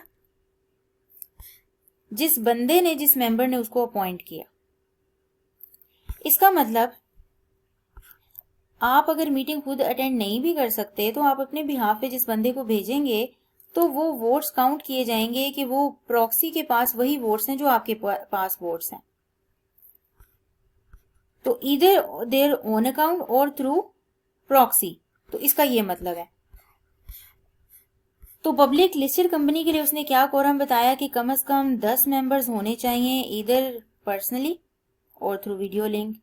जिस बंदे ने, जिस मेंबर ने उसको अपॉइंट किया। इसका मतलब आप अगर मीटिंग खुद अटेंड नहीं भी कर सकते तो आप अपने बिहाफ पे जिस बंदे को भेजेंगे तो वो वोट्स काउंट किए जाएंगे कि वो प्रॉक्सी के पास वही वोट्स हैं जो आपके पास वोट्स हैं। तो इधर देयर ओन अकाउंट और थ्रू प्रॉक्सी, तो इसका ये मतलब है। तो पब्लिक लिस्टेड कंपनी के लिए उसने क्या कोरम बताया कि कम से कम 10 मेंबर्स होने चाहिए, इधर पर्सनली और थ्रू वीडियो लिंक,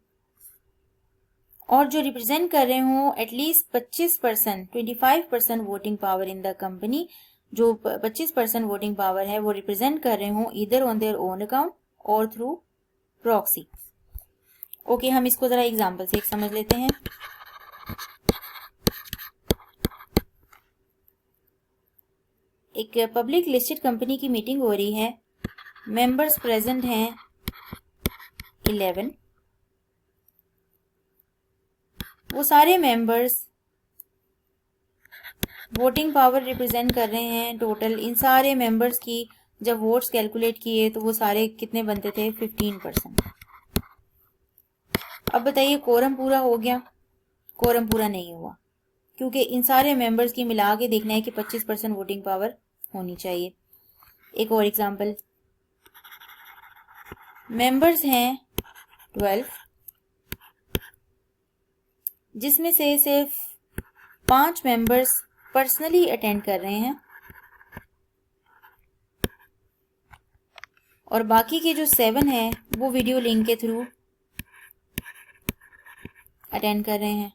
और जो रिप्रेजेंट कर रहे हों at least 25%, 25% voting power in the company, जो 25% वोटिंग पावर है वो रिप्रेजेंट कर रहे हों इधर ऑन देयर ओन अकाउंट और थ्रू प्रॉक्सी। ओके, हम इसको जरा एग्जांपल से एक समझ लेते हैं। एक पब्लिक लिस्टेड कंपनी की मीटिंग हो रही है, मेंबर्स प्रेजेंट हैं 11, वो सारे मेंबर्स वोटिंग पावर रिप्रेजेंट कर रहे हैं टोटल। इन सारे मेंबर्स की जब वोट्स कैलकुलेट किए तो वो सारे कितने बनते थे, 15%। अब बताइए कोरम पूरा हो गया? कोरम पूरा नहीं हुआ, क्योंकि इन सारे मेंबर्स की मिला के देखना है कि 25% वोटिंग पावर होनी चाहिए। एक और एग्जांपल, मेंबर्स हैं 12, जिसमें से सिर्फ 5 मेंबर्स पर्सनली अटेंड कर रहे हैं और बाकी के जो 7 हैं वो वीडियो लिंक के थ्रू अटेंड कर रहे हैं।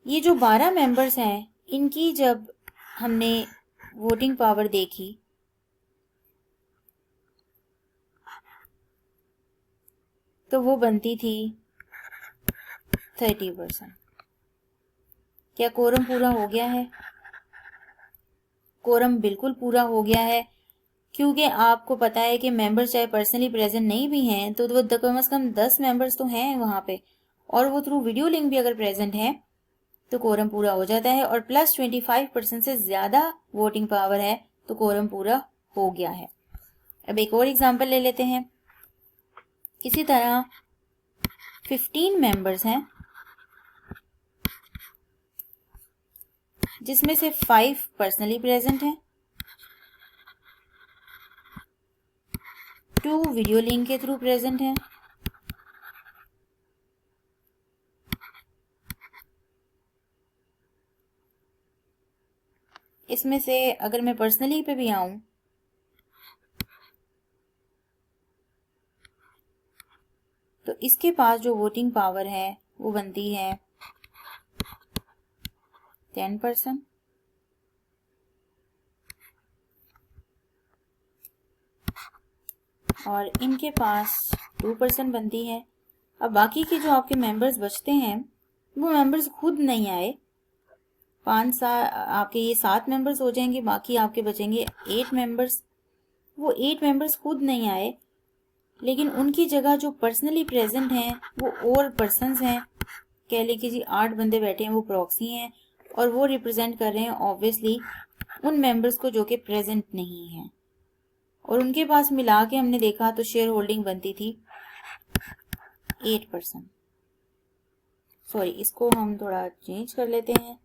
ये जो 12 मेंबर्स हैं इनकी जब हमने वोटिंग पावर देखी तो वो बनती थी 30%। क्या कोरम पूरा हो गया है? कोरम बिल्कुल पूरा हो गया है, क्योंकि आपको पता है कि मेंबर्स चाहे पर्सनली प्रेजेंट नहीं भी हैं तो वो कम से कम 10 मेंबर्स तो हैं वहां पे, और वो थ्रू वीडियो लिंक भी अगर प्रेजेंट है तो कोरम पूरा हो जाता है, और प्लस 25% से ज्यादा वोटिंग पावर है तो कोरम पूरा हो गया है। अब एक और एग्जांपल ले लेते हैं। इसी तरह 15 मेंबर्स हैं, जिसमें से 5 पर्सनली प्रेजेंट हैं, 2 वीडियो लिंक के थ्रू प्रेजेंट हैं, इसमें से अगर मैं पर्सनली पे भी आऊं तो इसके पास जो वोटिंग पावर है वो बनती है 10%, और इनके पास 2% बनती है। अब बाकी के जो आपके मेंबर्स बचते हैं वो मेंबर्स खुद नहीं आए। आपके ये 7 मेंबर्स हो जाएंगे, बाकी आपके बचेंगे 8 मेंबर्स। वो 8 मेंबर्स खुद नहीं आए, लेकिन उनकी जगह जो पर्सनली प्रेजेंट हैं वो और पर्सन्स हैं। कह लें कि जी 8 बंदे बैठे हैं, वो प्रॉक्सी हैं और वो रिप्रेजेंट कर रहे हैं ऑब्वियसली उन मेंबर्स को जो कि प्रेजेंट नहीं हैं। और उनके पास मिला के हमने देखा तो शेयर होल्डिंग बनती थी 8%। सॉरी, इसको हम थोड़ा चेंज कर लेते हैं।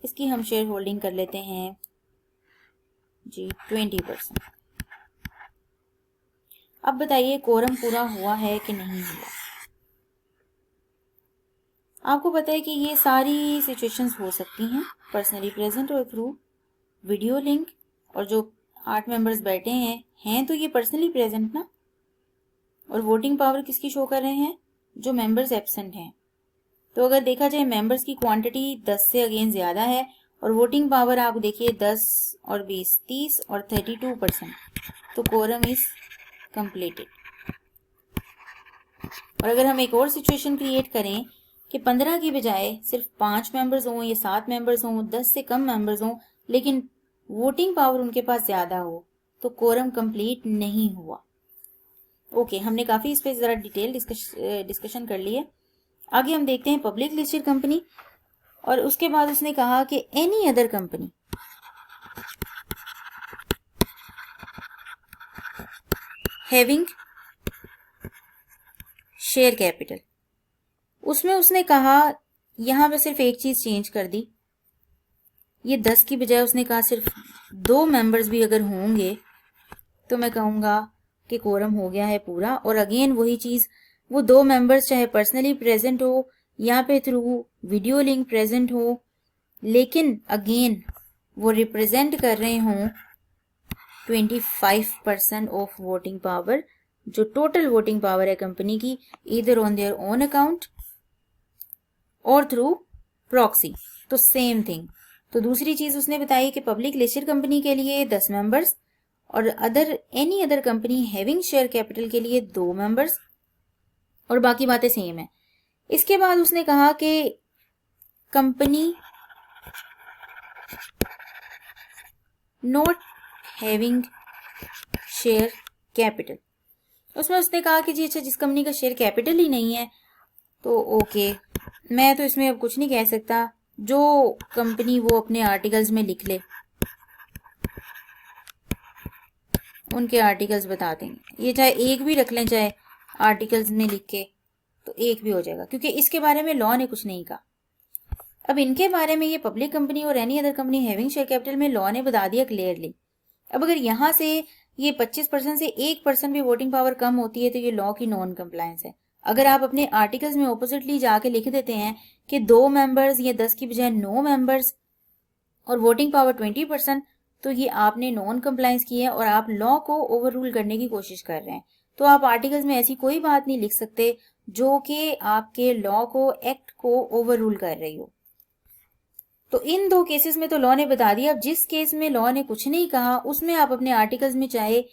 इसकी हम शेयर होल्डिंग कर लेते हैं जी 20%। अब बताइए कोरम पूरा हुआ है कि नहीं हुआ। आपको पता है कि ये सारी सिचुएशंस हो सकती हैं, पर्सनली प्रेजेंट और थ्रू वीडियो लिंक। और जो 8 मेंबर्स बैठे हैं तो ये पर्सनली प्रेजेंट ना। और वोटिंग पावर किसकी शो कर रहे हैं, जो मेंबर्स एब्सेंट हैं। तो अगर देखा जाए मेंबर्स की क्वांटिटी 10 से अगेन ज्यादा है और वोटिंग पावर आप देखिए 10 और 20 30 और 32%, तो कोरम इज कंप्लीटेड। और अगर हम एक और सिचुएशन क्रिएट करें कि 15 की बजाय सिर्फ 5 मेंबर्स हों या 7 मेंबर्स हों, 10 से कम मेंबर्स हों, लेकिन वोटिंग पावर उनके पास ज्यादा हो, तो कोरम कंप्लीट नहीं हुआ। ओके, हमने काफी इस पे जरा डिटेल डिस्कशन कर ली है। आगे हम देखते हैं पब्लिक लिस्टेड कंपनी। और उसके बाद उसने कहा कि any other company having share capital. उसमें उसने कहा, यहां पे सिर्फ एक चीज चेंज कर दी, ये 10 की बजाय उसने कहा सिर्फ 2 मेंबर्स भी अगर होंगे तो मैं कहूंगा कि कोरम हो गया है पूरा। और अगेन वही चीज, वो 2 मेंबर्स चाहे पर्सनली प्रेजेंट हो या पे थ्रू वीडियो लिंक प्रेजेंट हो, लेकिन अगेन वो रिप्रेजेंट कर रहे हों 25% ऑफ वोटिंग पावर, जो टोटल वोटिंग पावर है कंपनी की, either on their own account और थ्रू प्रॉक्सी। तो सेम थिंग। तो दूसरी चीज उसने बताई कि पब्लिक लिस्टेड कंपनी के लिए 10 मेंबर्स और any other company having share capital के लिए 2 मेंबर्स, और बाकी बातें सेम है। इसके बाद उसने कहा कि company not having share capital. उसमें उसने कहा कि जी अच्छा, जिस कंपनी का शेयर कैपिटल ही नहीं है तो ओके, मैं तो इसमें अब कुछ नहीं कह सकता। जो कंपनी वो अपने आर्टिकल्स में लिख ले, उनके आर्टिकल्स बता देंगे। ये चाहे एक भी रख लें, चाहे आर्टिकल्स में लिख के, तो एक भी हो जाएगा, क्योंकि इसके बारे में लॉ ने कुछ नहीं कहा। अब इनके बारे में, ये पब्लिक कंपनी और any other company having share capital में लॉ ने बता दिया क्लियरली। अब अगर यहां से ये 25% से 1% भी वोटिंग पावर कम होती है तो ये लॉ की नॉन कंप्लायंस है। अगर आप अपने आर्टिकल्स में ऑपोजिटली जाके लिख देते हैं कि 2 मेंबर्स या 10 की बजाय 9 मेंबर्स और वोटिंग पावर 20%, तो ये आपने नॉन कंप्लायंस की है और आप लॉ को ओवर रूल करने की कोशिश कर रहे हैं। तो आप आर्टिकल्स में ऐसी कोई बात नहीं लिख सकते जो कि आपके लॉ को, एक्ट को ओवर रूल कर रही हो। तो इन 2 केसेस में तो लॉ ने बता दिया। अब जिस केस में लॉ ने कुछ नहीं कहा, उसमें आप अपने आर्टिकल्स में चाहे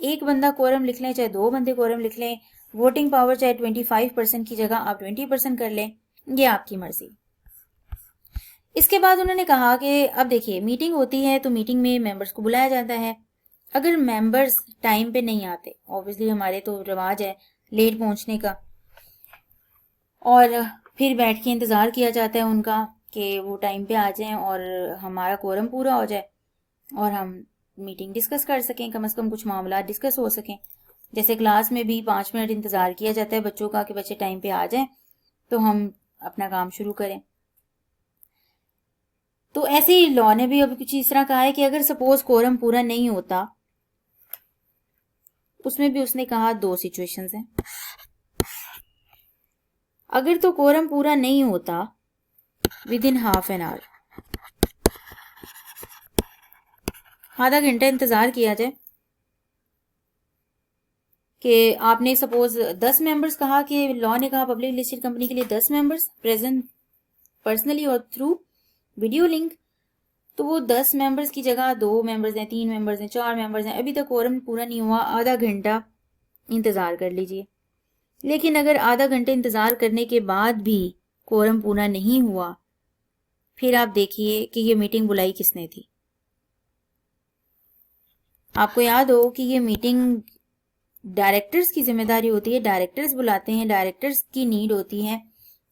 एक बंदा कोरम लिख लें, चाहे 2 बंदे कोरम लिख लें, वोटिंग पावर चाहे 25% की जगह आप 20% कर लें, ये आपकी मर्जी। इसके बाद उन्होंने कहा कि अब देखिए, मीटिंग होती है तो मीटिंग में मेंबर्स को बुलाया जाता है। अगर मेंबर्स टाइम पे नहीं आते, ऑब्वियसली हमारे तो रिवाज है लेट पहुंचने का, और फिर बैठ के इंतजार किया जाता है उनका कि वो टाइम पे आ जाएं और हमारा कोरम पूरा हो जाए और हम मीटिंग डिस्कस कर सकें, कम से कम कुछ मामला डिस्कस हो सकें। जैसे क्लास में भी 5 मिनट इंतजार किया जाता है बच्चों का कि बच्चे टाइम पे आ जाएं तो हम अपना काम शुरू करें। तो ऐसे ही लॉ ने भी अभी कुछ इस तरह कहा है कि अगर सपोज कोरम पूरा नहीं होता, उसमें भी उसने कहा 2 सिचुएशंस हैं। अगर तो कोरम पूरा नहीं होता within half an our, आधा घंटा इंतजार किया जाए कि आपने सपोज 10 मेंबर्स कहा कि लॉ ने कहा पब्लिक लिस्टेड कंपनी के लिए 10 मेंबर्स प्रेजेंट पर्सनली और थ्रू वीडियो लिंक, तो वो 10 मेंबर्स की जगह 2 मेंबर्स हैं, 3 मेंबर्स हैं, 4 मेंबर्स हैं, अभी तक कोरम पूरा नहीं हुआ, आधा घंटा इंतज़ार कर लीजिए। लेकिन अगर आधा घंटे इंतज़ार करने के बाद भी कोरम पूरा नहीं हुआ, फिर आप देखिए कि ये मीटिंग बुलाई किसने थी। आपको याद हो कि ये मीटिंग डायरेक्टर्स की जिम्मेदारी होती है, डायरेक्टर्स बुलाते हैं, डायरेक्टर्स की नीड होती है,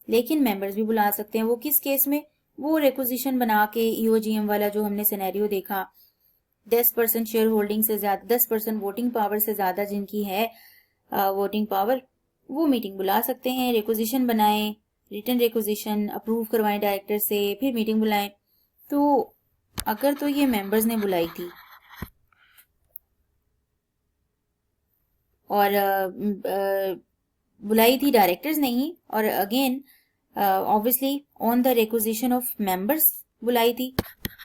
लेकिन मेंबर्स भी बुला सकते हैं। वो किस केस में? वो रिक्विजिशन बना के ईओजीएम वाला जो हमने सिनेरियो देखा, 10% शेयर होल्डिंग से ज्यादा, 10% वोटिंग पावर से ज्यादा जिनकी है वोटिंग पावर, वो मीटिंग बुला सकते हैं, रिक्विजिशन बनाएं, रिटन रिक्विजिशन अप्रूव करवाएं डायरेक्टर से, फिर मीटिंग बुलाएं। तो अगर तो ये मेंबर्स ने बुलाई थी और बुलाई थी डायरेक्टर्स नहीं, और again obviously on the requisition of members बुलाई थी,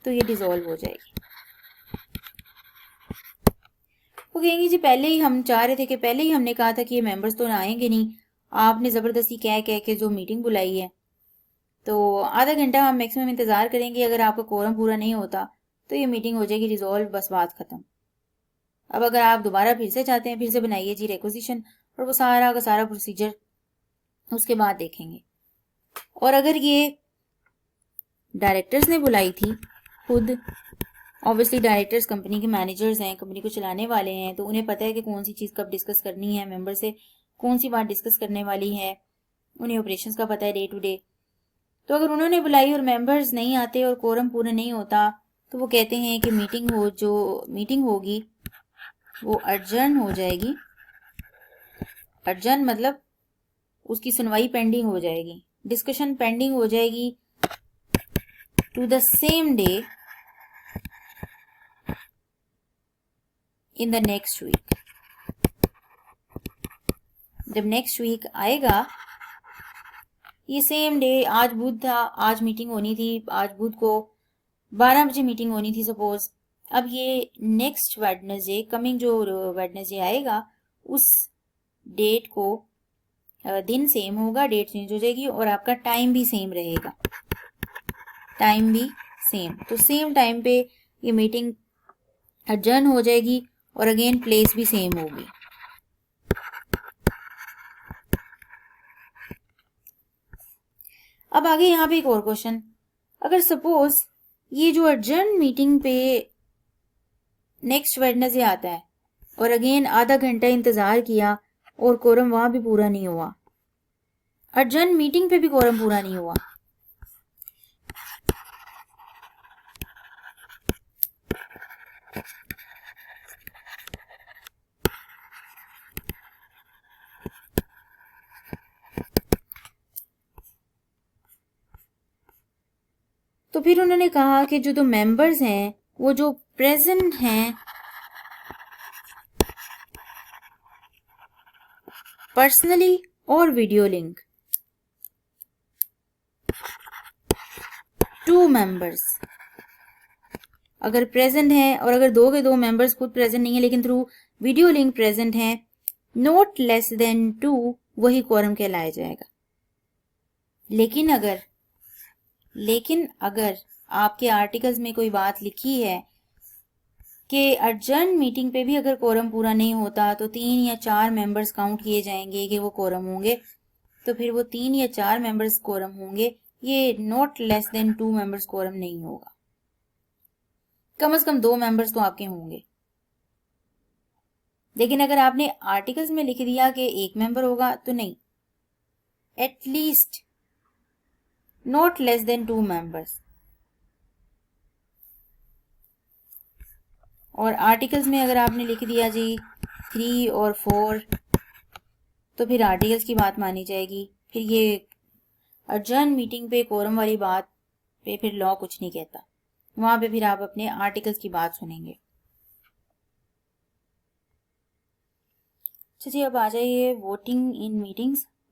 तो ये डिसॉल्व हो जाएगी। वो कहेंगे जी पहले ही हम चाह रहे थे कि पहले ही हमने कहा था कि ये मेंबर्स तो आएंगे नहीं, आपने ज़बरदस्ती कह कह के जो मीटिंग बुलाई है, तो आधा घंटा हम मैक्सिमम इंतज़ार करेंगे। अगर आपका कोरम पूरा नहीं होता तो ये मीटिंग हो जाएगी रिजॉल्व, बस बात ख़त्म। अब अगर आप दोबारा फिर से चाहते हैं, फिर से बनाइए जी रिक्विजिशन, और वो सारा का सारा प्रोसीजर उसके बाद देखेंगे। और अगर ये डायरेक्टर्स ने बुलाई थी खुद, ऑब्वियसली डायरेक्टर्स कंपनी के मैनेजर्स हैं, कंपनी को चलाने वाले हैं, तो उन्हें पता है कि कौन सी चीज़ कब डिस्कस करनी है, मेंबर से कौन सी बात डिस्कस करने वाली है, उन्हें ऑपरेशंस का पता है डे टू डे। तो अगर उन्होंने बुलाई और मेंबर्स नहीं आते और कोरम पूरा नहीं होता, तो वो कहते हैं कि जो मीटिंग होगी वो अर्जन हो जाएगी। अर्जन मतलब उसकी सुनवाई पेंडिंग हो जाएगी, डिस्कशन पेंडिंग हो जाएगी to the same day in the next week. जब नेक्स्ट वीक आएगा, ये सेम डे, आज बुध था, आज मीटिंग होनी थी, आज बुध को 12 बजे मीटिंग होनी थी सपोज, अब ये नेक्स्ट वेडनेसडे, कमिंग जो वेडनेसडे आएगा, उस डेट को दिन सेम होगा, डेट चेंज हो जाएगी और आपका टाइम भी सेम रहेगा, टाइम भी सेम। तो सेम टाइम पे ये मीटिंग अडजर्न हो जाएगी और अगेन प्लेस भी सेम होगी। अब आगे यहाँ पे एक और क्वेश्चन, अगर सपोज ये जो अर्जेंट मीटिंग पे नेक्स्ट वेडनेसडे आता है और अगेन आधा घंटा इंतजार किया और कोरम वहां भी पूरा नहीं हुआ, अर्जेंट मीटिंग पे भी कोरम पूरा नहीं हुआ, तो फिर उन्होंने कहा कि जो मेंबर्स हैं वो जो प्रेजेंट हैं पर्सनली और वीडियो लिंक, 2 मेंबर्स अगर प्रेजेंट हैं, और अगर 2 के 2 मेंबर्स खुद प्रेजेंट नहीं है लेकिन थ्रू वीडियो लिंक प्रेजेंट हैं, नॉट लेस देन 2, वही क्वोरम कहलाया जाएगा। लेकिन अगर आपके आर्टिकल्स में कोई बात लिखी है कि अर्जेंट मीटिंग पे भी अगर कोरम पूरा नहीं होता तो 3 या 4 मेंबर्स काउंट किए जाएंगे कि वो कोरम होंगे, तो फिर वो 3 या 4 मेंबर्स कोरम होंगे, ये not less than 2 members quorum नहीं होगा, कम से कम 2 मेंबर्स तो आपके होंगे। लेकिन अगर आपने आर्टिकल्स में लिख दिया कि 1 मेंबर होगा तो नहीं, at least not less than 2 members. और आर्टिकल्स में अगर आपने लिख दिया जी 3 और 4, तो फिर आर्टिकल्स की बात मानी जाएगी, फिर ये अर्जेंट मीटिंग पे कोरम वाली बात पे फिर लॉ कुछ नहीं कहता, वहां पे फिर आप अपने आर्टिकल्स की बात सुनेंगे। चलिए अब आ जाइए वोटिंग इन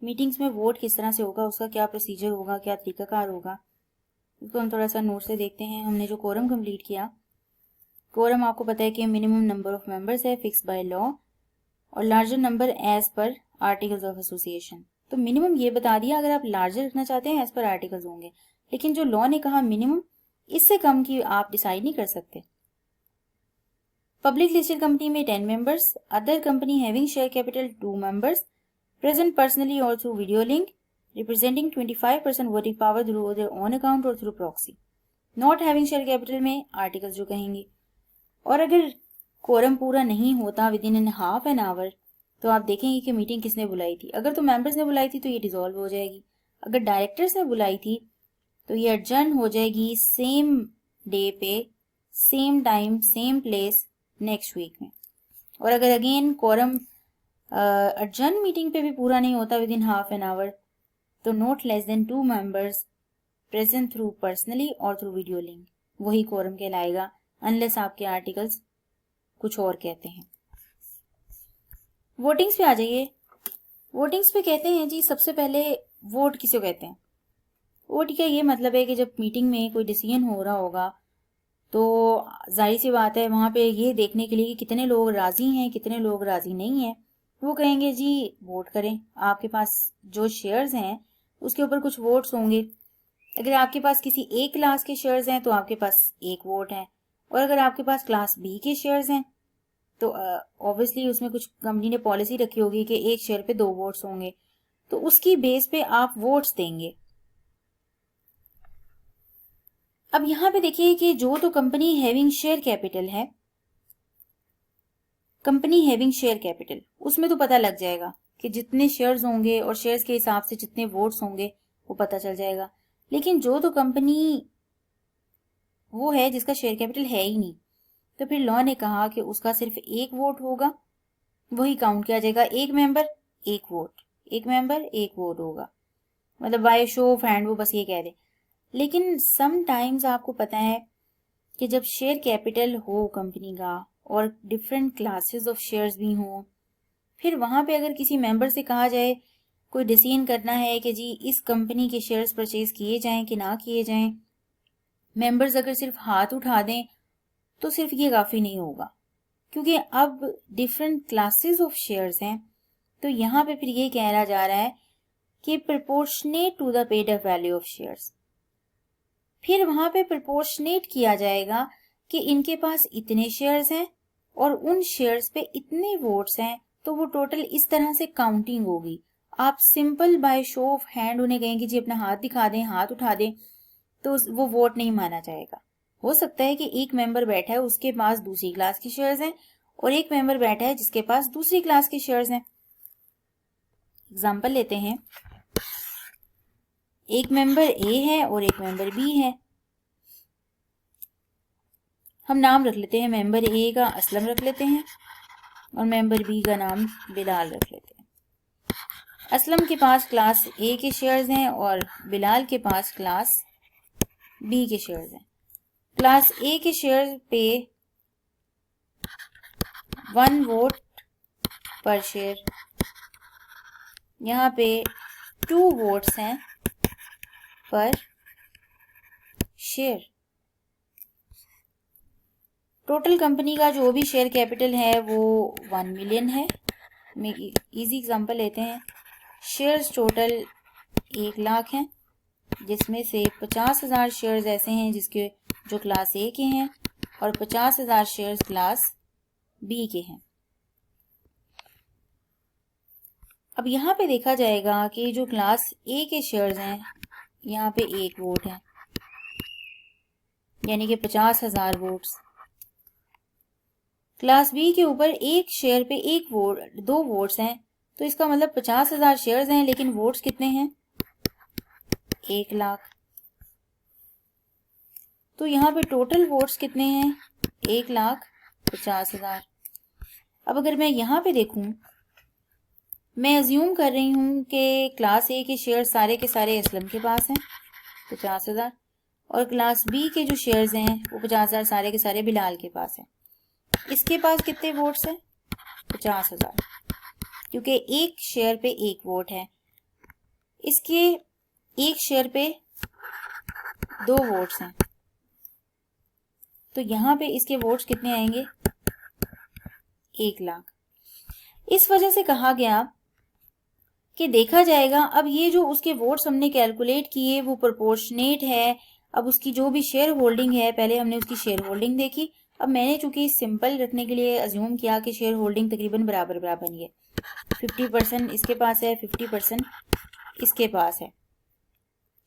मीटिंग्स में वोट किस तरह से होगा, उसका क्या प्रोसीजर होगा, क्या तरीकाकार होगा, इसको हम थोड़ा सा नोट से देखते हैं। हमने जो कोरम कंप्लीट किया, कोरम आपको पता है कि मिनिमम नंबर ऑफ मेंबर्स है फिक्स बाय लॉ, और larger number as per articles of association. तो मिनिमम ये बता दिया, अगर आप लार्जर रखना चाहते हैं एज पर आर्टिकल्स होंगे, लेकिन जो लॉ ने कहा मिनिमम, इससे कम की आप डिसाइड नहीं कर सकते। पब्लिक लिस्टेड कंपनी में 10 members, other company having share capital 2 members, present personally और through video link, representing 25% voting power through their own account और through proxy. Not having share capital में आर्टिकल्स जो कहेंगे। और अगर कोरम पूरा नहीं होता within half an hour, तो आप देखेंगे कि मीटिंग किसने बुलाई थी। अगर तो मेंबर्स ने बुलाई थी तो ये डिसॉल्व हो जाएगी, अगर डायरेक्टर्स ने बुलाई थी तो ये एडजर्न हो जाएगी सेम डे पे, same time, same place, next week में। और अगर अगेन कोरम एडजर्न मीटिंग पे भी पूरा नहीं होता within half an hour, तो not less than 2 members present through personally और थ्रू वीडियो लिंक, वही कोरम कहलाएगा, अनलेस आपके आर्टिकल्स कुछ और कहते हैं। वोटिंग्स पे आ जाइए। वोटिंग्स पे कहते हैं जी, सबसे पहले वोट किसे कहते हैं? वोट का ये मतलब है कि जब मीटिंग में कोई डिसीजन हो रहा होगा तो जाहिर सी बात है वहाँ पे ये देखने के लिए कि कितने लोग राजी हैं, कितने लोग राजी नहीं हैं, वो कहेंगे जी वोट करें। आपके पास जो शेयर्स हैं उसके ऊपर कुछ वोट्स होंगे। अगर आपके पास किसी एक क्लास के शेयर्स हैं तो आपके पास एक वोट है, और अगर आपके पास क्लास बी के शेयर्स हैं तो ऑब्वियसली उसमें कुछ कंपनी ने पॉलिसी रखी होगी कि एक शेयर पे 2 वोट्स होंगे, तो उसकी बेस पे आप वोट्स देंगे। अब यहां पे देखिए कि जो तो कंपनी हैविंग शेयर कैपिटल है, कंपनी हैविंग शेयर कैपिटल, उसमें तो पता लग जाएगा कि जितने शेयर्स होंगे और शेयर्स के हिसाब से जितने वोट्स होंगे वो पता चल जाएगा। लेकिन जो तो कंपनी वो है जिसका शेयर कैपिटल है ही नहीं, तो फिर लॉ ने कहा कि उसका सिर्फ एक वोट होगा, वही काउंट किया जाएगा। एक मेंबर एक वोट, एक मेंबर एक वोट होगा, मतलब बाय शो ऑफ हैंड वो बस ये कह दे। लेकिन सम टाइम्स आपको पता है कि जब शेयर कैपिटल हो कंपनी का और डिफरेंट क्लासेस ऑफ शेयर्स भी हों, फिर वहां पे अगर किसी मेंबर से कहा जाए कोई डिसीजन करना है कि जी इस कंपनी के शेयर्स परचेज किए जाएं कि ना किए जाएं, मेंबर्स अगर सिर्फ हाथ उठा दें तो सिर्फ ये काफी नहीं होगा, क्योंकि अब डिफरेंट क्लासेस ऑफ शेयर्स हैं। तो यहाँ पे फिर ये कहा जा रहा है कि proportionate to the paid up value of shares. फिर वहां पे प्रोपोर्शनेट किया जाएगा कि इनके पास इतने शेयर्स हैं और उन शेयर्स पे इतने वोट्स हैं, तो वो टोटल इस तरह से काउंटिंग होगी। आप simple by show of hand उन्हें कहेंगे जी अपना हाथ दिखा दें, हाथ उठा दें, तो वो वोट नहीं माना जाएगा। हो सकता है कि एक मेंबर बैठा है उसके पास दूसरी क्लास के शेयर्स हैं और एक मेंबर बैठा है जिसके पास दूसरी क्लास के शेयर्स हैं। एग्जाम्पल लेते हैं, एक मेंबर ए है और एक मेंबर बी है। हम नाम रख लेते हैं, मेंबर ए का असलम रख लेते हैं और मेंबर बी का नाम बिलाल रख लेते हैं। असलम के पास क्लास ए के शेयर्स हैं और बिलाल के पास क्लास बी के शेयर्स हैं। क्लास ए के शेयर पे 1 वोट पर शेयर, यहाँ पे 2 वोट्स हैं पर शेयर। टोटल कंपनी का जो भी शेयर कैपिटल है वो 1 मिलियन है। इजी एग्जांपल लेते हैं, शेयर्स टोटल 1 लाख हैं, जिसमें से 50,000 शेयर्स ऐसे हैं जिसके जो क्लास ए के हैं और 50,000 शेयर्स क्लास बी के हैं। अब यहाँ पे देखा जाएगा कि जो क्लास ए के शेयर्स हैं यहाँ पे 1 वोट है, यानी कि 50,000 वोट्स। क्लास बी के ऊपर एक शेयर पे 1 वोट, 2 वोट्स हैं, तो इसका मतलब 50,000 शेयर्स हैं लेकिन वोट्स कितने हैं? 1 लाख। तो यहाँ पे टोटल वोट्स कितने हैं? 1,50,000। अब अगर मैं यहाँ पे देखूं, मैं अज्यूम कर रही हूँ कि क्लास ए के शेयर सारे के सारे असलम के पास हैं 50,000, और क्लास बी के जो शेयर्स हैं वो 50,000 सारे के सारे बिलाल के पास हैं। इसके पास कितने वोट्स हैं? 50,000, क्योंकि एक शेयर पे 1 वोट है। इसके एक शेयर पे 2 वोट्स हैं, तो यहाँ पे इसके वोट्स कितने आएंगे? 1 लाख। इस वजह से कहा गया कि देखा जाएगा, अब ये जो उसके वोट्स हमने कैलकुलेट किए वो प्रोपोर्शनेट है। अब उसकी जो भी शेयर होल्डिंग है, पहले हमने उसकी शेयर होल्डिंग देखी, अब मैंने चूंकि सिंपल रखने के लिए अज्यूम किया कि शेयर होल्डिंग तकरीबन बराबर बराबर है, 50% इसके पास है, 50% इसके पास है।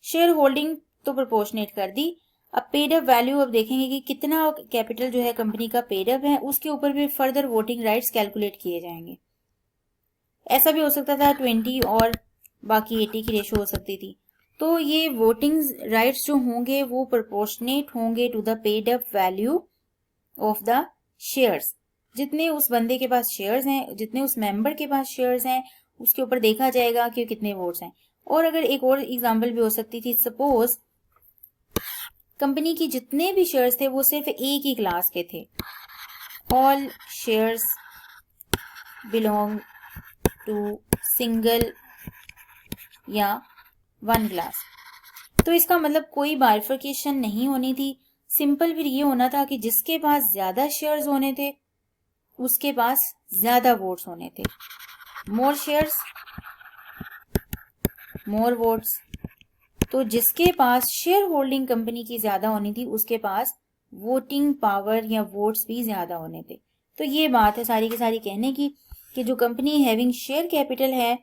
शेयर होल्डिंग तो प्रोपोर्शनेट कर दी। अब पेड अप वैल्यू अब देखेंगे कि कितना कैपिटल जो है कंपनी का पेड अप है, उसके ऊपर भी फर्दर वोटिंग राइट्स कैलकुलेट किए जाएंगे। ऐसा भी हो सकता था 20 और बाकी 80 की रेशो हो सकती थी। तो ये वोटिंग राइट्स जो होंगे वो प्रोपोर्शनेट होंगे to the paid up value of the shares. जितने उस बंदे के पास शेयर्स हैं, जितने उस मेंबर के पास शेयर्स हैं, उसके ऊपर देखा जाएगा कि कितने वोट्स हैं। और अगर एक और एग्जांपल भी हो सकती थी, सपोज कंपनी की जितने भी शेयर्स थे वो सिर्फ एक ही क्लास के थे, all shares belong to single या वन क्लास। तो इसका मतलब कोई बाइफर्केशन नहीं होनी थी, सिंपल फिर ये होना था कि जिसके पास ज्यादा शेयर्स होने थे उसके पास ज्यादा वोट्स होने थे। मोर शेयर्स मोर वोट्स। तो जिसके पास शेयर होल्डिंग कंपनी की ज्यादा होनी थी उसके पास वोटिंग पावर या वोट्स भी ज्यादा होने थे। तो ये बात है सारी की सारी कहने की कि जो कंपनी हैविंग शेयर कैपिटल है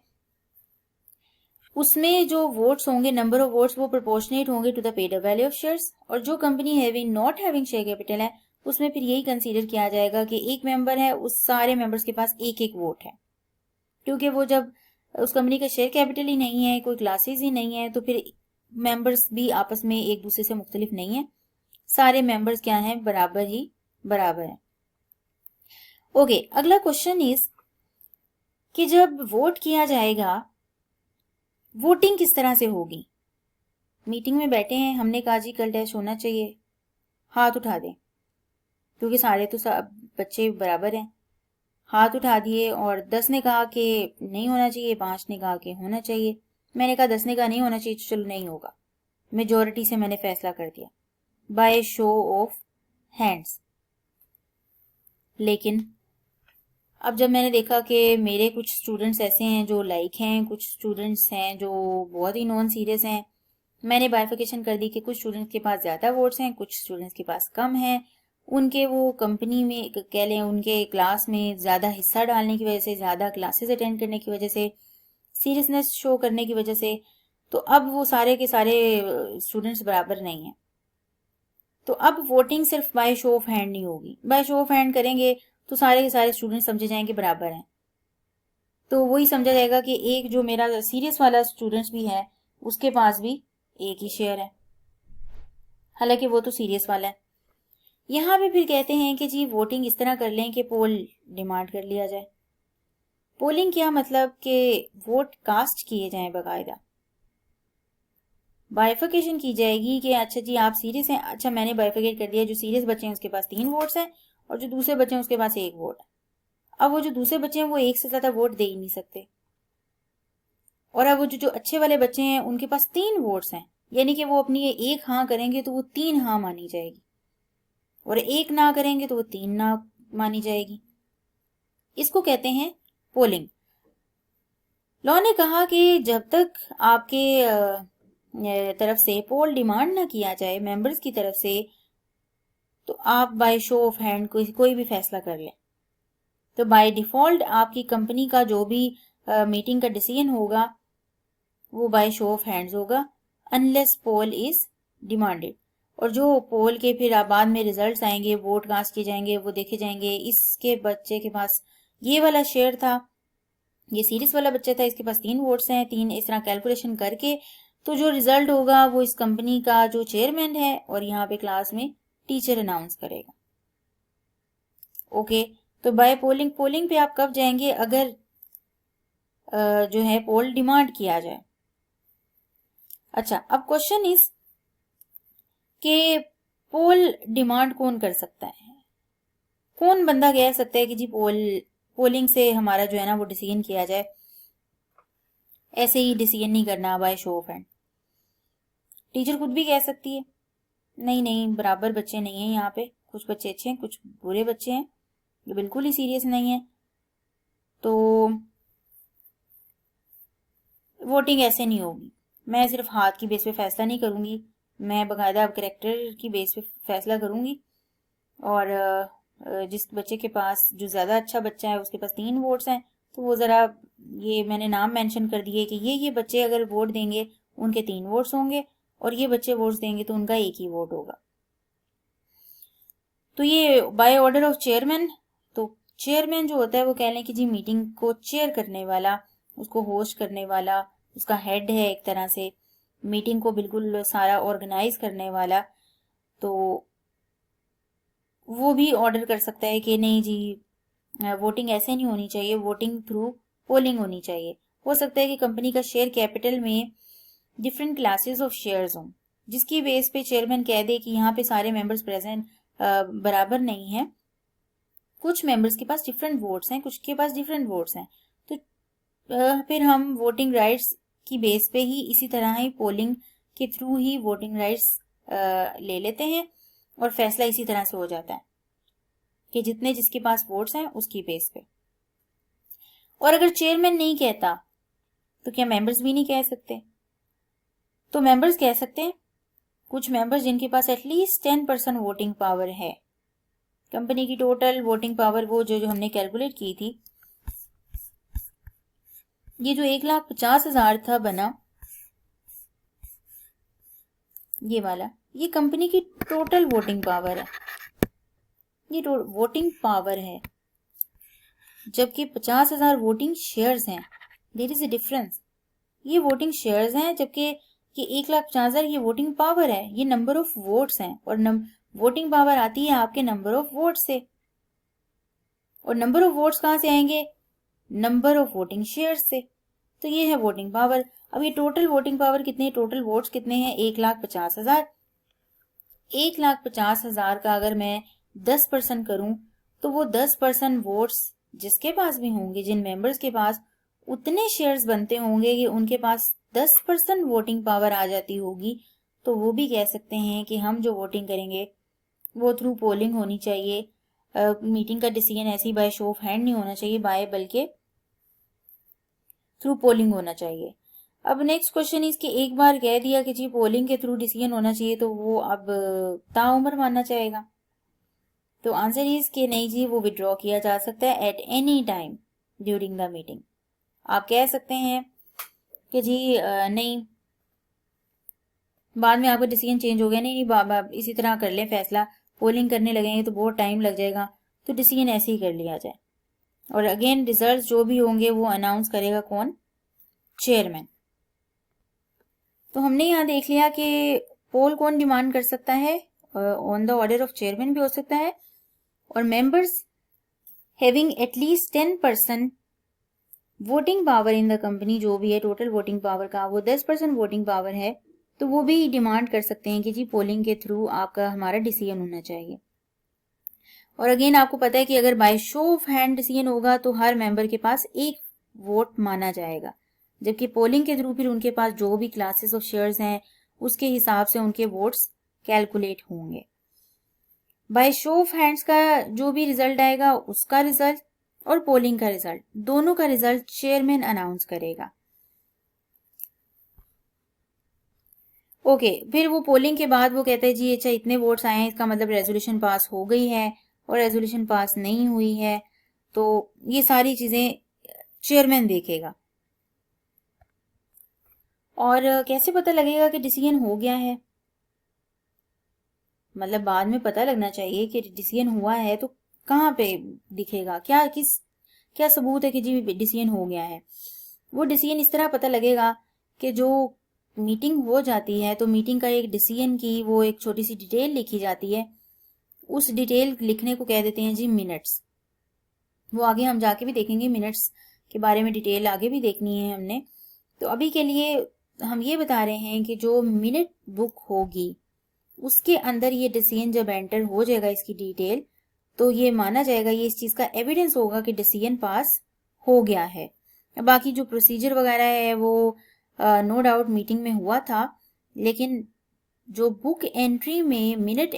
उसमें जो वोट्स होंगे, नंबर ऑफ वोट्स, वो प्रोपोर्शनेट होंगे to the paid up value of shares. और जो company having not having share capital है उसमें फिर यही कंसीडर किया जाएगा कि एक मेंबर है, उस सारे मेंबर्स के पास एक एक वोट है, क्योंकि वो जब उस कंपनी का शेयर कैपिटल ही नहीं है, कोई क्लासेस ही नहीं है, तो फिर मेंबर्स भी आपस में एक दूसरे से मुख्तलिफ नहीं है, सारे मेंबर्स क्या हैं, बराबर ही बराबर है। ओके, अगला क्वेश्चन इज कि जब वोट किया जाएगा वोटिंग किस तरह से होगी। मीटिंग में बैठे हैं, हमने कहा जी कल टेस्ट होना चाहिए, हाथ उठा दें, क्योंकि सारे तो सब बच्चे बराबर हैं, हाथ उठा दिए। और 10 ने कहा कि नहीं होना चाहिए, 5 ने कहा कि होना चाहिए। मैंने कहा 10 ने कहा नहीं होना चाहिए, चलो नहीं होगा, मेजोरिटी से मैंने फैसला कर दिया बाय शो ऑफ हैंड्स। लेकिन अब जब मैंने देखा कि मेरे कुछ स्टूडेंट्स ऐसे हैं जो लाइक हैं, कुछ स्टूडेंट्स हैं जो बहुत ही नॉन सीरियस हैं, मैंने बाइफिकेशन कर दी कि कुछ स्टूडेंट्स के पास ज़्यादा वोट्स हैं, कुछ स्टूडेंट्स के पास कम हैं। उनके वो कंपनी में कह लें, उनके क्लास में ज़्यादा हिस्सा डालने की वजह से, ज़्यादा क्लासेस अटेंड करने की वजह से, सीरियसनेस शो करने की वजह से, तो अब वो सारे के सारे स्टूडेंट्स बराबर नहीं हैं। तो अब वोटिंग सिर्फ बाय शो ऑफ हैंड नहीं होगी। बाय शो ऑफ हैंड करेंगे तो सारे के सारे स्टूडेंट समझे जाएंगे बराबर हैं, तो वही समझा जाएगा कि एक जो मेरा सीरियस वाला स्टूडेंट्स भी है उसके पास भी एक ही शेयर है, हालांकि वो तो सीरियस वाला है। यहाँ पे फिर कहते हैं कि जी वोटिंग इस तरह कर लें कि पोल डिमांड कर लिया जाए। पोलिंग क्या मतलब कि वोट कास्ट किए जाएं, बाकायदा बाइफिकेशन की जाएगी कि अच्छा जी आप सीरियस हैं, अच्छा मैंने बाइफिकेट कर दिया, जो सीरियस बच्चे हैं उसके पास 3 वोट्स हैं और जो दूसरे बच्चे हैं उसके पास 1 वोट है। अब वो जो दूसरे बच्चे हैं वो एक से ज्यादा वोट दे ही नहीं सकते, और अब वो जो अच्छे वाले बच्चे हैं उनके पास 3 वोट्स हैं, यानी कि वो अपनी एक हाँ करेंगे तो वो 3 हाँ मानी जाएगी, और एक ना करेंगे तो वो 3 ना मानी जाएगी। इसको कहते हैं पोलिंग। लॉ ने कहा कि जब तक आपके तरफ से पोल डिमांड ना किया जाए मेंबर्स की तरफ से, तो आप बाय शो ऑफ हैंड कोई भी फैसला कर लें, तो बाय डिफॉल्ट आपकी कंपनी का जो भी मीटिंग का डिसीजन होगा वो बाय शो ऑफ हैंड्स होगा, अनलेस पोल इज डिमांडेड। और जो पोल के फिर बाद में रिजल्ट्स आएंगे, वोट कास्ट किए जाएंगे, वो देखे जाएंगे इसके बच्चे के पास ये वाला शेयर था, ये सीरीज वाला बच्चा था, इसके पास 3 वोट्स हैं, 3, इस तरह कैलकुलेशन करके तो जो रिजल्ट होगा वो इस कंपनी का जो चेयरमैन है और यहाँ पे क्लास में टीचर अनाउंस करेगा। ओके, तो बाय पोलिंग पे आप कब जाएंगे, अगर जो है पोल डिमांड किया जाए। अच्छा, अब क्वेश्चन इज कि पोल डिमांड कौन कर सकता है, कौन बंदा कह सकता है कि जी पोलिंग से हमारा जो है ना वो डिसीजन किया जाए, ऐसे ही डिसीजन नहीं करना by show of hand. Teacher खुद भी कह सकती है नहीं नहीं बराबर बच्चे नहीं हैं यहाँ पे, कुछ बच्चे अच्छे हैं कुछ बुरे बच्चे हैं, ये बिल्कुल ही सीरियस नहीं है, तो वोटिंग ऐसे नहीं होगी। मैं सिर्फ हाथ की बेस पे फैसला नहीं करूंगी, मैं बाकायदा कैरेक्टर की बेस पे फैसला करूंगी। और जिस बच्चे के पास, जो ज़्यादा अच्छा बच्चा है, उसके पास 3 वोट्स हैं, तो वो ज़रा, ये मैंने नाम मेंशन कर दिए कि ये बच्चे अगर वोट देंगे उनके 3 वोट्स होंगे, और ये बच्चे वोट्स देंगे तो उनका 1 ही वोट होगा। तो ये बाय ऑर्डर ऑफ चेयरमैन। तो चेयरमैन जो होता है वो कह लें कि जी मीटिंग को चेयर करने वाला, उसको होस्ट करने वाला, उसका हेड है एक तरह से, मीटिंग को बिल्कुल सारा ऑर्गेनाइज करने वाला। तो वो भी ऑर्डर कर सकता है कि नहीं जी, वोटिंग ऐसे नहीं होनी चाहिए, वोटिंग थ्रू पोलिंग होनी चाहिए। हो सकता है कि कंपनी का शेयर कैपिटल में डिफरेंट क्लासेस ऑफ शेयर्स हों, जिसकी बेस पे चेयरमैन कह दे कि यहाँ पे सारे मेंबर्स प्रेजेंट बराबर नहीं है, कुछ मेंबर्स के पास डिफरेंट वोट्स हैं, कुछ के पास डिफरेंट वोट्स हैं। तो फिर हम वोटिंग राइट्स की बेस पे ही इसी तरह ही पोलिंग के थ्रू ही वोटिंग राइट्स ले लेते हैं, और फैसला इसी तरह से हो जाता है कि जितने जिसके पास वोट्स हैं उसकी बेस पे। और अगर चेयरमैन नहीं कहता तो क्या मेंबर्स भी नहीं कह सकते? तो मेंबर्स कह सकते हैं, कुछ मेंबर्स जिनके पास एटलीस्ट 10% वोटिंग पावर है। कंपनी की टोटल वोटिंग पावर वो जो हमने कैलकुलेट की थी, ये जो 1,50,000 था बना, ये वाला, ये कंपनी की टोटल वोटिंग पावर है, ये वोटिंग पावर है, जबकि 50,000 वोटिंग शेयर्स हैं। There is a difference. ये वोटिंग शेयर्स हैं, जबकि ये 1,50,000 ये वोटिंग पावर है, ये नंबर ऑफ वोट्स हैं। और वोटिंग पावर आती है आपके नंबर ऑफ वोट से, और नंबर ऑफ वोट्स कहाँ से आएंगे? नंबर ऑफ वोटिंग शेयर्स से। तो ये है वोटिंग पावर। अब ये टोटल वोटिंग पावर कितने, टोटल वोट्स कितने हैं? 1,50,000। 1,50,000 का अगर मैं 10% करूं, तो वो 10% वोट्स जिसके पास भी होंगे, जिन मेंबर्स के पास उतने शेयर्स बनते होंगे कि उनके पास 10% वोटिंग पावर आ जाती होगी, तो वो भी कह सकते हैं कि हम जो वोटिंग करेंगे वो थ्रू पोलिंग होनी चाहिए। मीटिंग का डिसीजन ऐसे ही बाय शो ऑफ हैंड नहीं होना चाहिए, बल्कि थ्रू पोलिंग होना चाहिए। अब नेक्स्ट क्वेश्चन इज कि एक बार कह दिया कि जी पोलिंग के थ्रू डिसीजन होना चाहिए, तो वो अब ताउम्र मानना चाहेगा। तो आंसर इज कि नहीं जी, वो विड्रॉ किया जा सकता है at any time during the meeting. आप कह सकते हैं कि जी नहीं, बाद में आपका डिसीजन चेंज हो गया, नहीं इसी तरह कर लें फैसला, पोलिंग करने लगेंगे तो बहुत टाइम लग जाएगा, तो डिसीजन ऐसे ही कर लिया जाए। और अगेन रिजल्ट जो भी होंगे वो अनाउंस करेगा कौन? चेयरमैन। तो हमने यहाँ देख लिया कि पोल कौन डिमांड कर सकता है, on the order of chairman भी हो सकता है, और members having at least 10% voting power in the company, जो भी है टोटल वोटिंग पावर का वो 10% वोटिंग पावर है, तो वो भी डिमांड कर सकते हैं कि जी पोलिंग के थ्रू आपका हमारा डिसीजन होना चाहिए। और अगेन आपको पता है कि अगर by show of hand decision होगा तो हर मेंबर के पास 1 वोट माना जाएगा, जबकि पोलिंग के थ्रू फिर उनके पास जो भी क्लासेस ऑफ शेयर्स हैं उसके हिसाब से उनके वोट्स कैलकुलेट होंगे। बाय शो ऑफ हैंड्स का जो भी रिजल्ट आएगा उसका रिजल्ट और पोलिंग का रिजल्ट, दोनों का रिजल्ट चेयरमैन अनाउंस करेगा। ओके, फिर वो पोलिंग के बाद वो कहते हैं जी अच्छा इतने वोट्स आए हैं, इसका मतलब रेजोल्यूशन पास हो गई है, और रेजोल्यूशन पास नहीं हुई है, तो ये सारी चीजें चेयरमैन देखेगा। और कैसे पता लगेगा कि डिसीजन हो गया है? मतलब बाद में पता लगना चाहिए कि डिसीजन हुआ है, तो कहाँ पे दिखेगा, क्या सबूत है कि जी डिसीजन हो गया है? वो डिसीजन इस तरह पता लगेगा कि जो मीटिंग हो जाती है, तो मीटिंग का एक डिसीजन की वो एक छोटी सी डिटेल लिखी जाती है, उस डिटेल लिखने को कह देते हैं जी मिनट्स। वो आगे हम जाके भी देखेंगे, मिनट्स के बारे में डिटेल आगे भी देखनी है हमने। तो अभी के लिए हम ये बता रहे हैं कि जो मिनट बुक होगी उसके अंदर ये डिसीजन जब एंटर हो जाएगा, इसकी डिटेल, तो ये माना जाएगा, ये इस चीज का एविडेंस होगा कि डिसीजन पास हो गया है। बाकी जो प्रोसीजर वगैरह है वो नो डाउट मीटिंग में हुआ था, लेकिन जो बुक एंट्री में मिनट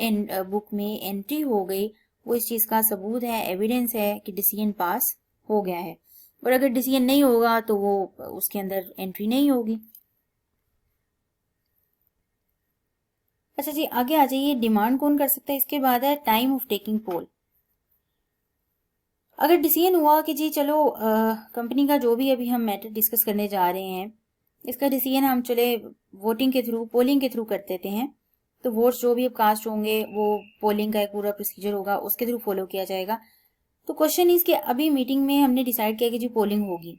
बुक में एंट्री हो गई वो इस चीज का सबूत है, एविडेंस है कि डिसीजन पास हो गया है। और अगर डिसीजन नहीं होगा तो वो उसके अंदर एंट्री नहीं होगी। अच्छा जी, आगे आ जाइए। डिमांड कौन कर सकता है, इसके बाद है टाइम ऑफ टेकिंग पोल। अगर डिसीजन हुआ कि जी चलो कंपनी का जो भी अभी हम मैटर डिस्कस करने जा रहे हैं, इसका डिसीजन हम चले वोटिंग के थ्रू, पोलिंग के थ्रू कर देते हैं, तो वोट्स जो भी अब कास्ट होंगे वो पोलिंग का एक पूरा प्रोसीजर होगा, उसके थ्रू फॉलो किया जाएगा। तो क्वेश्चन इज कि अभी मीटिंग में हमने डिसाइड किया कि जी पोलिंग होगी,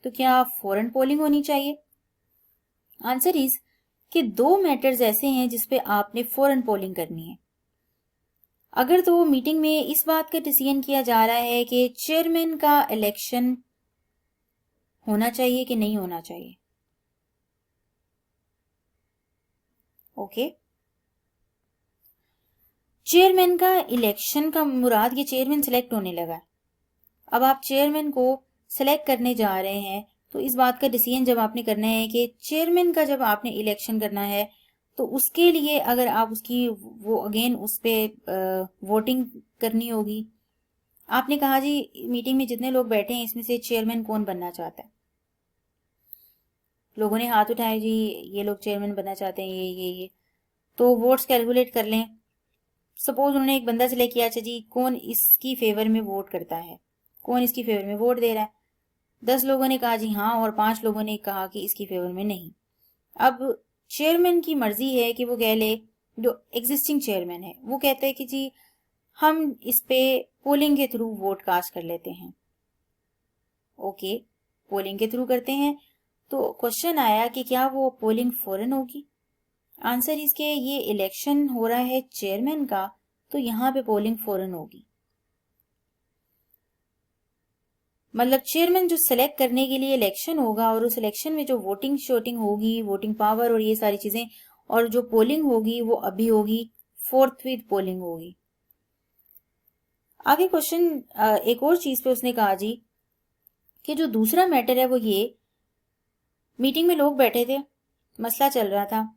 तो क्या फौरन पोलिंग होनी चाहिए? आंसर इज कि दो मैटर्स ऐसे हैं जिसपे आपने फौरन पोलिंग करनी है। अगर तो मीटिंग में इस बात का डिसीजन किया जा रहा है कि चेयरमैन का इलेक्शन होना चाहिए कि नहीं होना चाहिए, ओके। चेयरमैन का इलेक्शन का मुराद ये चेयरमैन सिलेक्ट होने लगा है। अब आप चेयरमैन को सिलेक्ट करने जा रहे हैं, तो इस बात का डिसीजन जब आपने करना है कि चेयरमैन का जब आपने इलेक्शन करना है, तो उसके लिए अगर आप उसकी वो अगेन उस पर वोटिंग करनी होगी। आपने कहा जी मीटिंग में जितने लोग बैठे हैं इसमें से चेयरमैन कौन बनना चाहता है, लोगों ने हाथ उठाए जी ये लोग चेयरमैन बनना चाहते हैं, ये तो वोट्स कैलकुलेट कर लें। सपोज उन्होंने एक बंदा सिलेक्ट किया, अच्छा जी कौन इसकी फेवर में वोट करता है, कौन इसकी फेवर में वोट दे रहा है। 10 लोगों ने कहा जी हाँ, और 5 लोगों ने कहा कि इसकी फेवर में नहीं। अब चेयरमैन की मर्जी है कि वो कह ले, जो एग्जिस्टिंग चेयरमैन है वो कहते हैं कि जी हम इस पे पोलिंग के थ्रू वोट कास्ट कर लेते हैं, ओके। पोलिंग के थ्रू करते हैं, तो क्वेश्चन आया कि क्या वो पोलिंग फौरन होगी? आंसर इसके, ये इलेक्शन हो रहा है चेयरमैन का, तो यहाँ पे पोलिंग फौरन होगी। मतलब चेयरमैन जो सिलेक्ट करने के लिए इलेक्शन होगा, और उस इलेक्शन में जो वोटिंग शोटिंग होगी, वोटिंग पावर और ये सारी चीजें, और जो पोलिंग होगी वो अभी होगी, फोर्थविथ पोलिंग होगी। आगे क्वेश्चन एक और चीज पे उसने कहा जी कि जो दूसरा मैटर है वो ये, मीटिंग में लोग बैठे थे, मसला चल रहा था,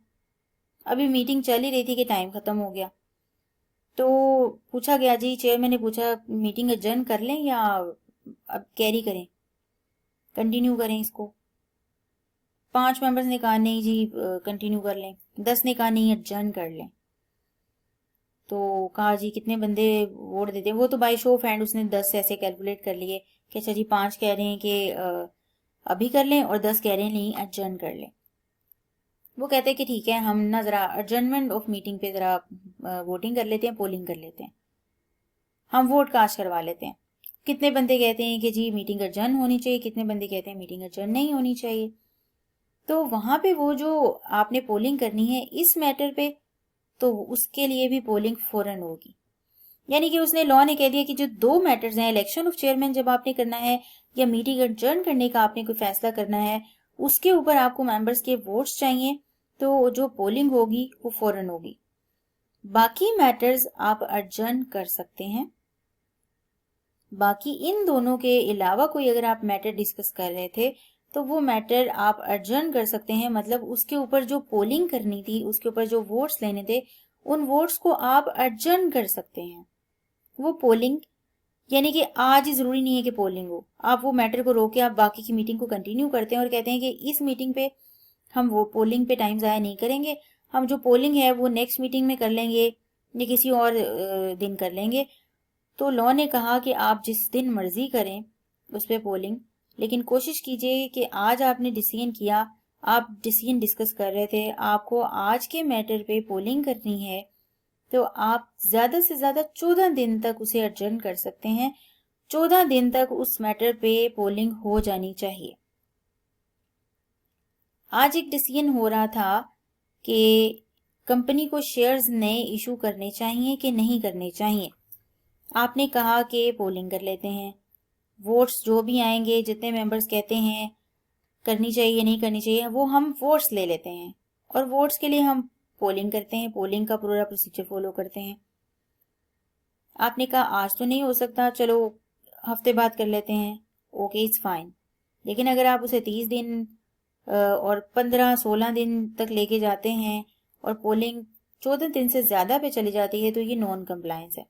अभी मीटिंग चल ही रही थी कि टाइम खत्म हो गया, तो पूछा गया जी, चेयरमैन ने पूछा मीटिंग एडजर्न कर लें या अब कैरी करें, कंटिन्यू करें इसको। 5 मेंबर्स ने कहा नहीं जी कंटिन्यू कर लें, 10 ने कहा नहीं एडजर्न कर लें। तो कहा जी कितने बंदे वोट देते हैं, वो तो बाय शो ऑफ हैंड उसने 10 ऐसे कैलकुलेट कर लिए कि अच्छा जी 5 कह रहे हैं कि अभी कर लें और 10 कह रहे हैं नहीं एडजर्न कर लें। वो कहते हैं कि ठीक है, हम ना जरा एडजर्नमेंट ऑफ मीटिंग पे जरा वोटिंग कर लेते हैं, पोलिंग कर लेते हैं, हम वोट कास्ट करवा लेते हैं। कितने बंदे कहते हैं कि जी मीटिंग एडजर्न होनी चाहिए, कितने बंदे कहते हैं मीटिंग एडजर्न नहीं होनी चाहिए। तो वहां पे वो जो आपने पोलिंग करनी है इस मैटर पे, तो उसके लिए भी पोलिंग फौरन होगी। यानी कि उसने लॉ ने कह दिया कि जो दो मैटर्स हैं, इलेक्शन ऑफ चेयरमैन जब आपने करना है या मीटिंग एडजर्न करने का आपने कोई फैसला करना है, उसके ऊपर आपको मेंबर्स के वोट्स चाहिए, तो जो पोलिंग होगी वो फौरन होगी। बाकी मैटर्स आप एडजर्न कर सकते हैं। बाकी इन दोनों के अलावा कोई अगर आप मैटर डिस्कस कर रहे थे, तो वो मैटर आप एडजर्न कर सकते हैं। मतलब उसके ऊपर जो पोलिंग करनी थी, उसके ऊपर जो वोट्स लेने थे, उन वोट्स को आप एडजर्न कर सकते हैं। वो पोलिंग यानी कि आज ही जरूरी नहीं है कि पोलिंग हो, आप वो मैटर को रोक के आप बाकी की मीटिंग को कंटिन्यू करते हैं और कहते हैं कि इस मीटिंग पे हम वो पोलिंग पे टाइम ज़ाया नहीं करेंगे, हम जो पोलिंग है वो नेक्स्ट मीटिंग में कर लेंगे या किसी और दिन कर लेंगे। तो लॉ ने कहा कि आप जिस दिन मर्जी करें उस पर पोलिंग, लेकिन कोशिश कीजिए कि आज आपने डिसीजन किया, आप डिसीजन डिस्कस कर रहे थे, आपको आज के मैटर पे पोलिंग करनी है, तो आप ज्यादा से ज्यादा 14 दिन तक उसे एडजर्न कर सकते हैं। 14 दिन तक उस मैटर पे पोलिंग हो जानी चाहिए। आज एक डिसीजन हो रहा था कि कंपनी को शेयर्स नए इशू करने चाहिए कि नहीं करने चाहिए। आपने कहा कि पोलिंग कर लेते हैं, वोट्स जो भी आएंगे, जितने मेंबर्स कहते हैं करनी चाहिए नहीं करनी चाहिए, वो हम वोट्स ले लेते हैं और वोट्स के लिए हम पोलिंग करते हैं, पोलिंग का पूरा प्रोसीजर फॉलो करते हैं। आपने कहा आज तो नहीं हो सकता, चलो हफ्ते बाद कर लेते हैं, ओके इट्स फाइन। लेकिन अगर आप उसे 30 दिन और 15-16 दिन तक लेके जाते हैं और पोलिंग 14 दिन से ज्यादा पे चली जाती है, तो ये नॉन कंप्लायंस है।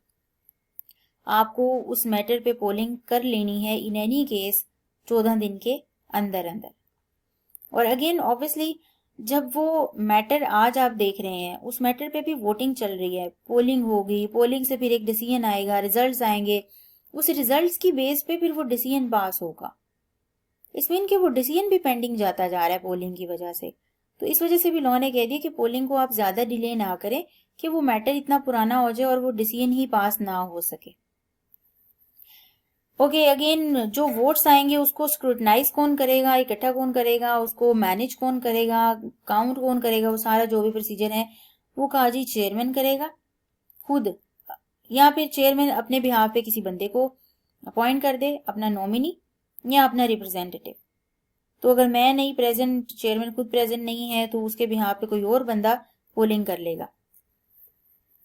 आपको उस मैटर पे पोलिंग कर लेनी है इन एनी केस 14 दिन के अंदर अंदर। और अगेन ऑब्वियसली जब वो मैटर आज आप देख रहे हैं उस मैटर पे भी वोटिंग चल रही है, पोलिंग होगी, पोलिंग से फिर एक डिसीजन आएगा, रिजल्ट्स आएंगे, उस रिजल्ट्स की बेस पे फिर वो डिसीजन पास होगा। इसमीन कि वो डिसीजन भी पेंडिंग जाता जा रहा है पोलिंग की वजह से। तो इस वजह से भी लॉ ने कह दिया कि पोलिंग को आप ज्यादा डिले ना करें कि वो मैटर इतना पुराना हो जाए और वो डिसीजन ही पास ना हो सके। ओके, अगेन जो वोट्स आएंगे उसको स्क्रूटनाइज कौन करेगा, इकट्ठा कौन करेगा, उसको मैनेज कौन करेगा, काउंट कौन करेगा, वो सारा जो भी प्रोसीजर है वो काजी चेयरमैन करेगा खुद, या फिर चेयरमैन अपने बिहाफ पे किसी बंदे को अपॉइंट कर दे, अपना नॉमिनी या अपना रिप्रेजेंटेटिव। तो अगर मैं नहीं प्रेजेंट, चेयरमैन खुद प्रेजेंट नहीं है, तो उसके बिहाफ पे कोई और बंदा पोलिंग कर लेगा।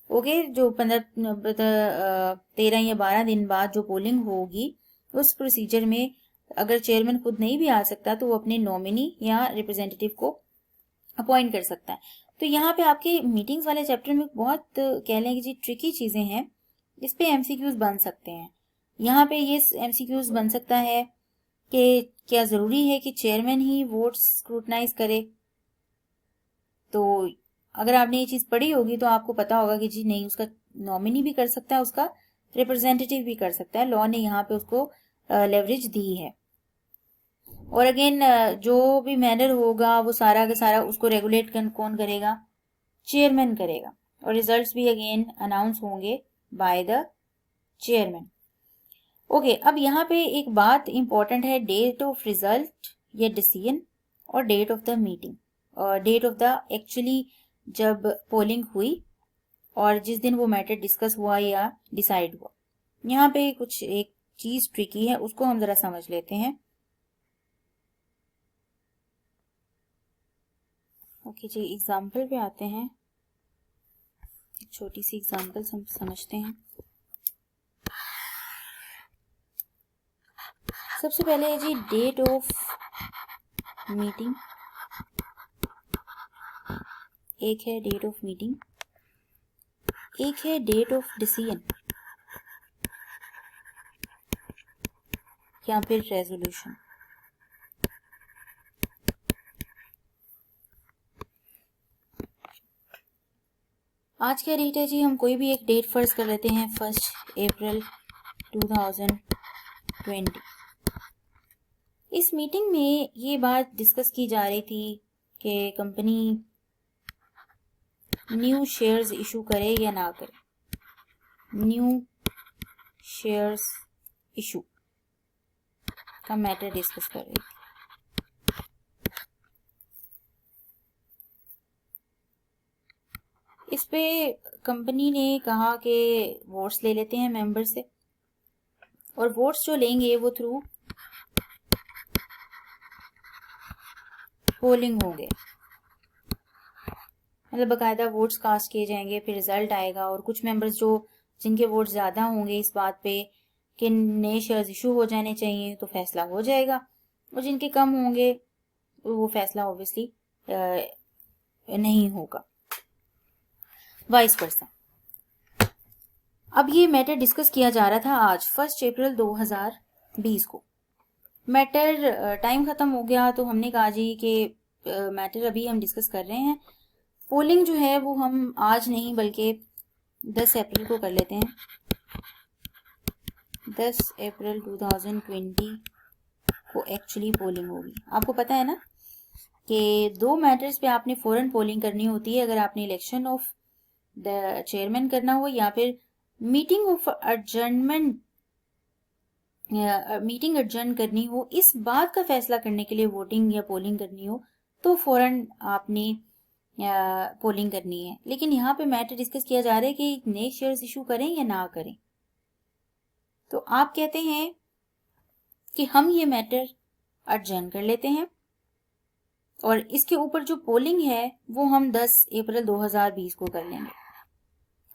ओके, जो 13 या 12 दिन बाद जो पोलिंग होगी उस प्रोसीजर में अगर चेयरमैन खुद नहीं भी आ सकता तो वो अपने नॉमिनी या रिप्रेजेंटेटिव को अपॉइंट कर सकता है। तो यहाँ पे आपके मीटिंग्स वाले चैप्टर में बहुत कह लें कि जी ट्रिकी चीजें हैं, इस पे एमसीक्यूज बन सकते हैं। यहाँ पे ये एमसीक्यूज बन सकता है कि क्या जरूरी है कि चेयरमैन ही वोट स्क्रूटनाइज करे। तो अगर आपने ये चीज पढ़ी होगी तो आपको पता होगा कि जी नहीं, उसका नॉमिनी भी कर सकता है, उसका रिप्रेजेंटेटिव भी कर सकता है। लॉ ने यहाँ पे उसको लेवरेज दी है। और अगेन जो भी मैनर होगा वो सारा का सारा उसको रेगुलेट कौन करेगा, चेयरमैन करेगा। और रिजल्ट्स भी अगेन अनाउंस होंगे बाय द चेयरमैन। ओके, अब यहाँ पे एक बात इंपॉर्टेंट है, डेट ऑफ रिजल्ट या डिसीजन और डेट ऑफ द मीटिंग, और डेट ऑफ द एक्चुअली जब पोलिंग हुई और जिस दिन वो मैटर डिस्कस हुआ या डिसाइड हुआ। यहाँ पे कुछ एक चीज ट्रिकी है, उसको हम जरा समझ लेते हैं। ओके जी, एग्जाम्पल पे आते हैं। एक छोटी सी एग्जाम्पल समझते हैं। सबसे पहले है जी डेट ऑफ मीटिंग, एक है डेट ऑफ मीटिंग, एक है डेट ऑफ डिसीजन या फिर रेजोल्यूशन। आज क्या डेट है जी, हम कोई भी एक डेट फर्ज कर लेते हैं, 1 अप्रैल 2020। इस मीटिंग में ये बात डिस्कस की जा रही थी कि कंपनी न्यू शेयर्स इशू करे या ना करे। न्यू शेयर्स इशू का मैटर डिस्कस कर रही थी। इस पे कंपनी ने कहा कि वोट्स ले लेते हैं मेंबर से, और वोट्स जो लेंगे वो थ्रू पोलिंग होंगे, मतलब बाकायदा वोट्स कास्ट किए जाएंगे, फिर रिजल्ट आएगा और कुछ मेंबर्स जो जिनके वोट ज्यादा होंगे इस बात पे कि नए शेयर्स इशू हो जाने चाहिए तो फैसला हो जाएगा, और जिनके कम होंगे वो फैसला ऑब्वियसली नहीं होगा, वाइस वर्सा। अब ये मैटर डिस्कस किया जा रहा था आज 1 अप्रैल 2020 को। मैटर टाइम खत्म हो गया तो हमने कहा जी कि मैटर अभी हम डिस्कस कर रहे हैं, पोलिंग जो है वो हम आज नहीं बल्कि 10 अप्रैल को कर लेते हैं। 10 अप्रैल 2020 को एक्चुअली पोलिंग होगी। आपको पता है ना कि 2 मैटर्स पे आपने फौरन पोलिंग करनी होती है, अगर आपने इलेक्शन ऑफ द चेयरमैन करना हो या फिर meeting of adjournment, meeting adjourn करनी हो, इस बात का फैसला करने के लिए वोटिंग या पोलिंग करनी हो तो फौरन आपने पोलिंग करनी है। लेकिन यहाँ पे मैटर डिस्कस किया जा रहा है कि नए शेयर्स इशू करें या ना करें। तो आप कहते हैं कि हम ये मैटर एडजर्न कर लेते हैं और इसके ऊपर जो पोलिंग है वो हम 10 अप्रैल 2020 को कर लेंगे।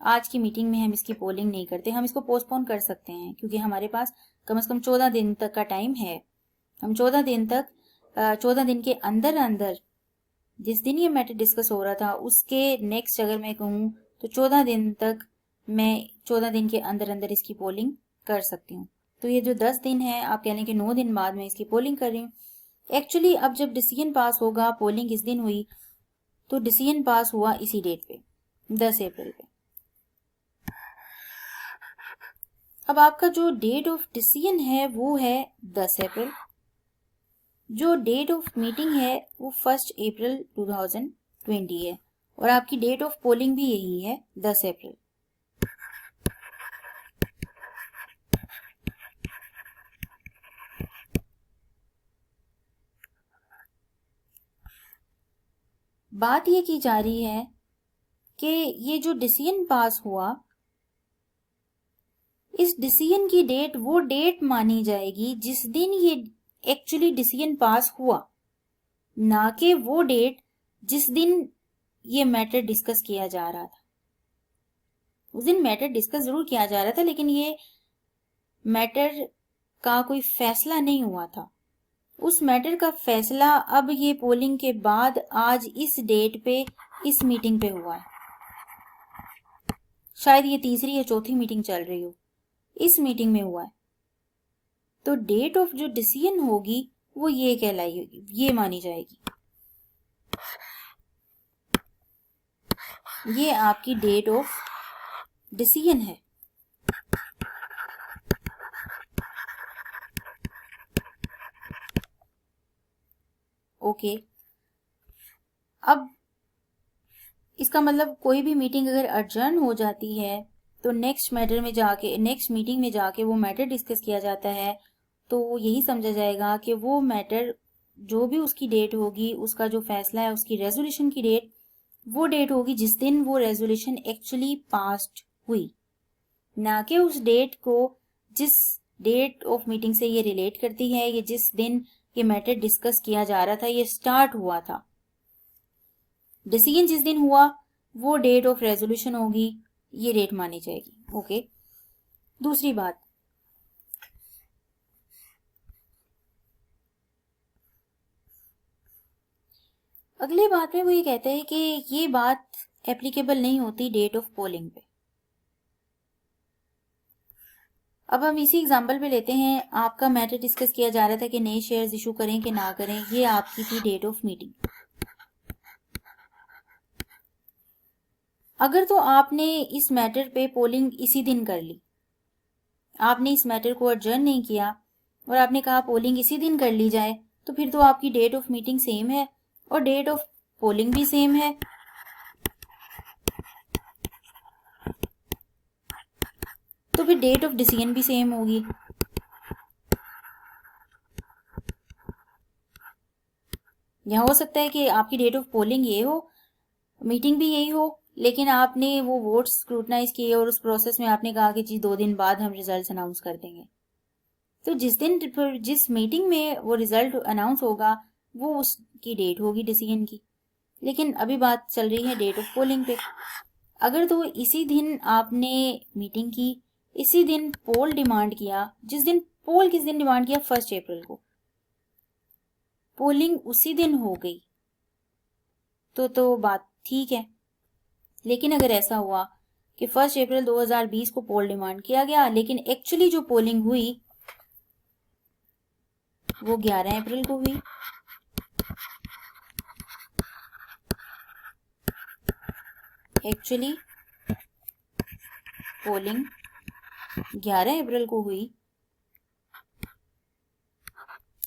आज की मीटिंग में हम इसकी पोलिंग नहीं करते, हम इसको पोस्टपोन कर सकते हैं क्योंकि हमारे पास कम से कम 14 दिन तक का टाइम है। हम 14 दिन के अंदर अंदर, जिस दिन ये मैटर डिस्कस हो रहा था उसके नेक्स्ट अगर मैं कहूँ तो 14 दिन तक मैं 14 दिन के अंदर अंदर इसकी पोलिंग कर सकती हूँ। तो ये जो 10 दिन है, आप कह लें कि 9 दिन बाद मैं इसकी पोलिंग कर रही हूँ। एक्चुअली अब जब डिसीजन पास होगा, पोलिंग इस दिन हुई, तो डिसीजन पास हुआ इसी डेट पे, 10 अप्रैल पे। अब आपका जो डेट ऑफ डिसीजन है वो है 10 अप्रैल, जो डेट ऑफ मीटिंग है वो 1 अप्रैल 2020 है, और आपकी डेट ऑफ पोलिंग भी यही है, 10 अप्रैल। बात ये की जा रही है कि ये जो डिसीजन पास हुआ, इस डिसीजन की डेट वो डेट मानी जाएगी जिस दिन ये एक्चुअली डिसीजन पास हुआ, ना कि वो डेट जिस दिन ये मैटर डिस्कस किया जा रहा था। उस दिन मैटर डिस्कस जरूर किया जा रहा था, लेकिन ये मैटर का कोई फैसला नहीं हुआ था। उस मैटर का फैसला अब ये पोलिंग के बाद आज इस डेट पे इस मीटिंग पे हुआ है। शायद ये तीसरी या चौथी मीटिंग चल रही हो, इस मीटिंग में हुआ है। तो डेट ऑफ जो डिसीजन होगी वो ये कहलाई होगी, ये मानी जाएगी। ये आपकी डेट ऑफ डिसीजन है। ओके, अब इसका मतलब कोई भी मीटिंग अगर अडजर्न हो जाती है तो नेक्स्ट मीटिंग में जाके वो मैटर डिस्कस किया जाता है, तो यही समझा जाएगा कि वो मैटर जो भी उसकी डेट होगी, उसका जो फैसला है, उसकी रेजोल्यूशन की डेट, वो डेट होगी जिस दिन वो रेजोल्यूशन एक्चुअली पास्ड हुई, ना कि उस डेट को जिस डेट ऑफ मीटिंग से ये रिलेट करती है, ये जिस दिन ये मैटर डिस्कस किया जा रहा था, ये स्टार्ट हुआ था। डिसीजन जिस दिन हुआ वो डेट ऑफ रेजोल्यूशन होगी, ये डेट मानी जाएगी। ओके, दूसरी बात, अगली बात में वो ये कहते हैं कि ये बात एप्लीकेबल नहीं होती डेट ऑफ पोलिंग पे। अब हम इसी एग्जांपल पे लेते हैं, आपका मैटर डिस्कस किया जा रहा था कि नए शेयर्स इशू करें कि ना करें, ये आपकी थी डेट ऑफ मीटिंग। अगर तो आपने इस मैटर पे पोलिंग इसी दिन कर ली, आपने इस मैटर को अडजर्न नहीं किया और आपने कहा पोलिंग इसी दिन कर ली जाए, तो फिर तो आपकी डेट ऑफ मीटिंग सेम है और डेट ऑफ पोलिंग भी सेम है। तो फिर डेट ऑफ डिसीजन भी सेम होगी। यह हो सकता है कि आपकी डेट ऑफ पोलिंग ये हो, मीटिंग भी यही हो, लेकिन आपने वो वोट्स स्क्रूटनाइज किए और उस प्रोसेस में आपने कहा कि जी 2 दिन बाद हम रिजल्ट अनाउंस कर देंगे। तो जिस मीटिंग में वो रिजल्ट अनाउंस होगा वो उसकी डेट होगी डिसीजन की, लेकिन अभी बात चल रही है डेट ऑफ पोलिंग पे। अगर तो इसी दिन आपने मीटिंग की, इसी दिन पोल डिमांड किया, किस दिन डिमांड किया, 1 अप्रैल को, पोलिंग उसी दिन हो गई, तो बात ठीक है। लेकिन अगर ऐसा हुआ कि 1 अप्रैल 2020 को पोल डिमांड किया गया, लेकिन एक्चुअली जो पोलिंग हुई वो 11 अप्रैल को हुई, एक्चुअली पोलिंग 11 अप्रैल को हुई,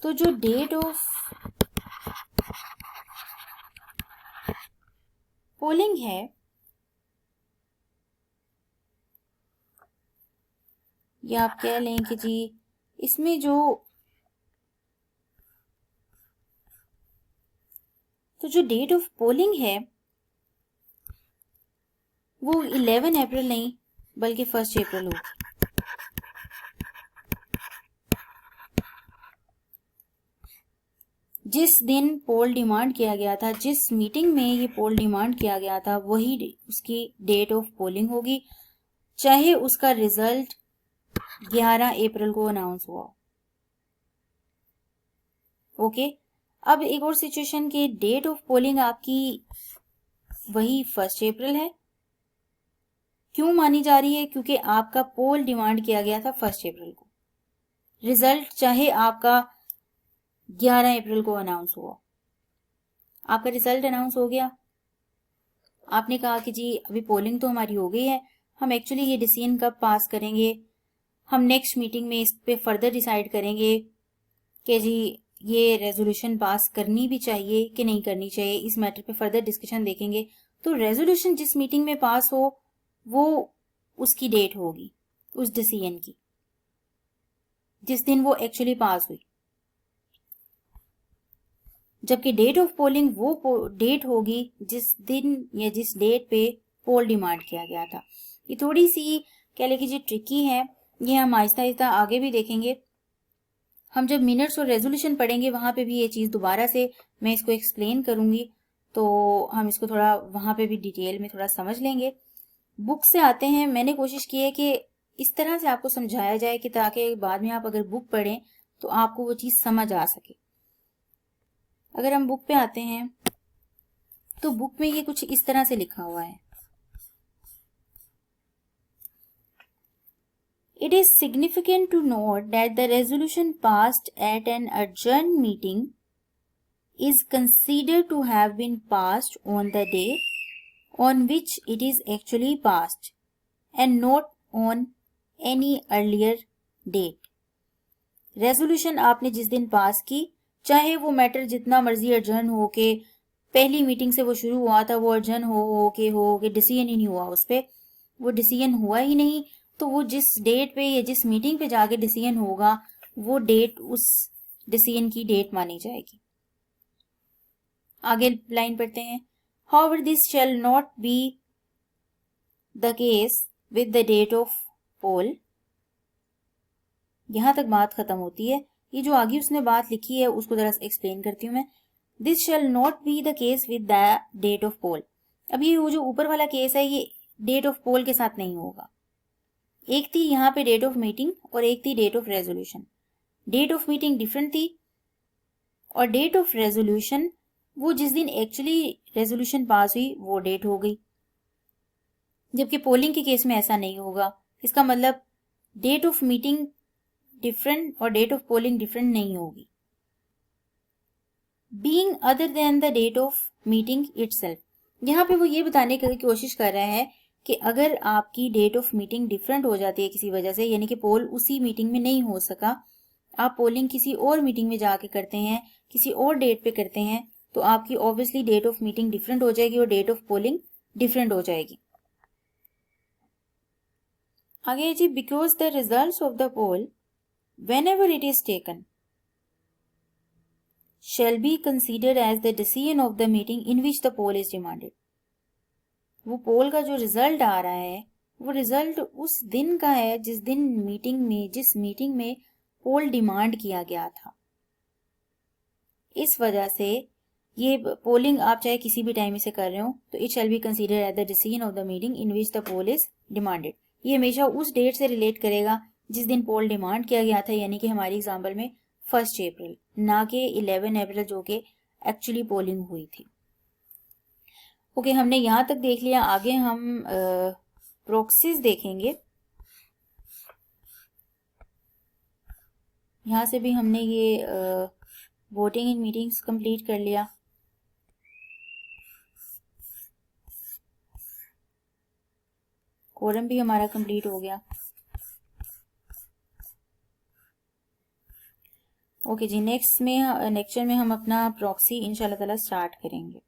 तो जो डेट ऑफ पोलिंग है या आप कह लें कि जी इसमें जो डेट ऑफ पोलिंग है वो 11 अप्रैल नहीं बल्कि 1 अप्रैल होगी। जिस दिन पोल डिमांड किया गया था, जिस मीटिंग में ये पोल डिमांड किया गया था, वही उसकी डेट ऑफ पोलिंग होगी, चाहे उसका रिजल्ट 11 अप्रैल को अनाउंस हुआ। ओके, अब एक और सिचुएशन के डेट ऑफ पोलिंग आपकी वही 1 अप्रैल है। क्यों मानी जा रही है? क्योंकि आपका पोल डिमांड किया गया था 1 अप्रैल को। रिजल्ट चाहे आपका 11 अप्रैल को अनाउंस हुआ, आपका रिजल्ट अनाउंस हो गया, आपने कहा कि जी अभी पोलिंग तो हमारी हो गई है, हम एक्चुअली ये डिसीजन कब पास करेंगे, हम नेक्स्ट मीटिंग में इस पे फर्दर डिसाइड करेंगे कि जी ये रेजोल्यूशन पास करनी भी चाहिए कि नहीं करनी चाहिए, इस मैटर पे फर्दर डिस्कशन देखेंगे। तो रेजोल्यूशन जिस मीटिंग में पास हो वो उसकी डेट होगी उस डिसीजन की, जिस दिन वो एक्चुअली पास हुई, जबकि डेट ऑफ पोलिंग वो डेट होगी जिस दिन या जिस डेट पे पोल डिमांड किया गया था। ये थोड़ी सी कह लें कि जी ट्रिकी है, ये हम आहिस्ता आहिस्ता आगे भी देखेंगे। हम जब मिनट्स और रेजोल्यूशन पढ़ेंगे वहां पे भी ये चीज़ दोबारा से मैं इसको एक्सप्लेन करूंगी, तो हम इसको थोड़ा वहां पे भी डिटेल में थोड़ा समझ लेंगे। बुक से आते हैं, मैंने कोशिश की है कि इस तरह से आपको समझाया जाए कि ताकि बाद में आप अगर बुक पढ़ें तो आपको वो चीज़ समझ आ सके। अगर हम बुक पे आते हैं तो बुक में ये कुछ इस तरह से लिखा हुआ है, It is significant to note that the resolution passed at an adjourned meeting is considered to have been passed on the day on which it is actually passed and not on any earlier date. Resolution आपने जिस दिन पास की, चाहे वो matter जितना मर्जी अर्जन हो के पहली मीटिंग से वो शुरू हुआ था, वो अर्जन हो के डिसीजन ही नहीं हुआ उस पर, वो डिसीजन हुआ ही नहीं, तो वो जिस डेट पे या जिस मीटिंग पे जाके डिसीजन होगा वो डेट उस डिसीजन की डेट मानी जाएगी। आगे लाइन पढ़ते हैं, However, this shall not be the case with the date of poll. यहां तक बात खत्म होती है। ये जो आगे उसने बात लिखी है उसको जरा एक्सप्लेन करती हूं मैं। This shall not be the case with the date of poll. अब ये वो जो ऊपर वाला केस है ये डेट ऑफ पोल के साथ नहीं होगा। एक थी यहाँ पे डेट ऑफ मीटिंग और एक थी date of resolution. Date of meeting different थी और डेट ऑफ रेजोल्यूशन वो जिस दिन एक्चुअली रेजोल्यूशन पास हुई वो डेट हो गई, जबकि पोलिंग के केस में ऐसा नहीं होगा। इसका मतलब डेट ऑफ मीटिंग डिफरेंट और डेट ऑफ पोलिंग डिफरेंट नहीं होगी। Being other than the date of meeting itself, यहाँ पे वो ये बताने की कोशिश कर रहा है कि अगर आपकी डेट ऑफ मीटिंग डिफरेंट हो जाती है किसी वजह से, यानी कि पोल उसी मीटिंग में नहीं हो सका, आप पोलिंग किसी और मीटिंग में जाके करते हैं, किसी और डेट पे करते हैं, तो आपकी obviously date of meeting different हो जाएगी और डेट ऑफ पोलिंग डिफरेंट हो जाएगी। आगे जी, because the results of the poll whenever it is taken shall be considered as the decision of the meeting in which the poll is demanded. वो पोल का जो रिजल्ट आ रहा है वो रिजल्ट उस दिन का है जिस मीटिंग में पोल डिमांड किया गया था। इस वजह से ये पोलिंग आप चाहे किसी भी टाइम से कर रहे हो तो it shall be considered as the decision of the meeting in which the poll is demanded. ये हमेशा उस डेट से रिलेट करेगा जिस दिन पोल डिमांड किया गया था, यानी कि हमारी एग्जाम्पल में 1 अप्रैल, ना कि 11 अप्रैल जो कि एक्चुअली पोलिंग हुई थी। ओके, हमने यहाँ तक देख लिया। आगे हम प्रॉक्सीज देखेंगे। यहाँ से भी हमने ये वोटिंग इन मीटिंग्स कंप्लीट कर लिया। कोरम भी हमारा कंप्लीट हो गया। ओके जी, नेक्स्ट लेक्चर में हम अपना प्रॉक्सी इंशाल्लाह ताला स्टार्ट करेंगे।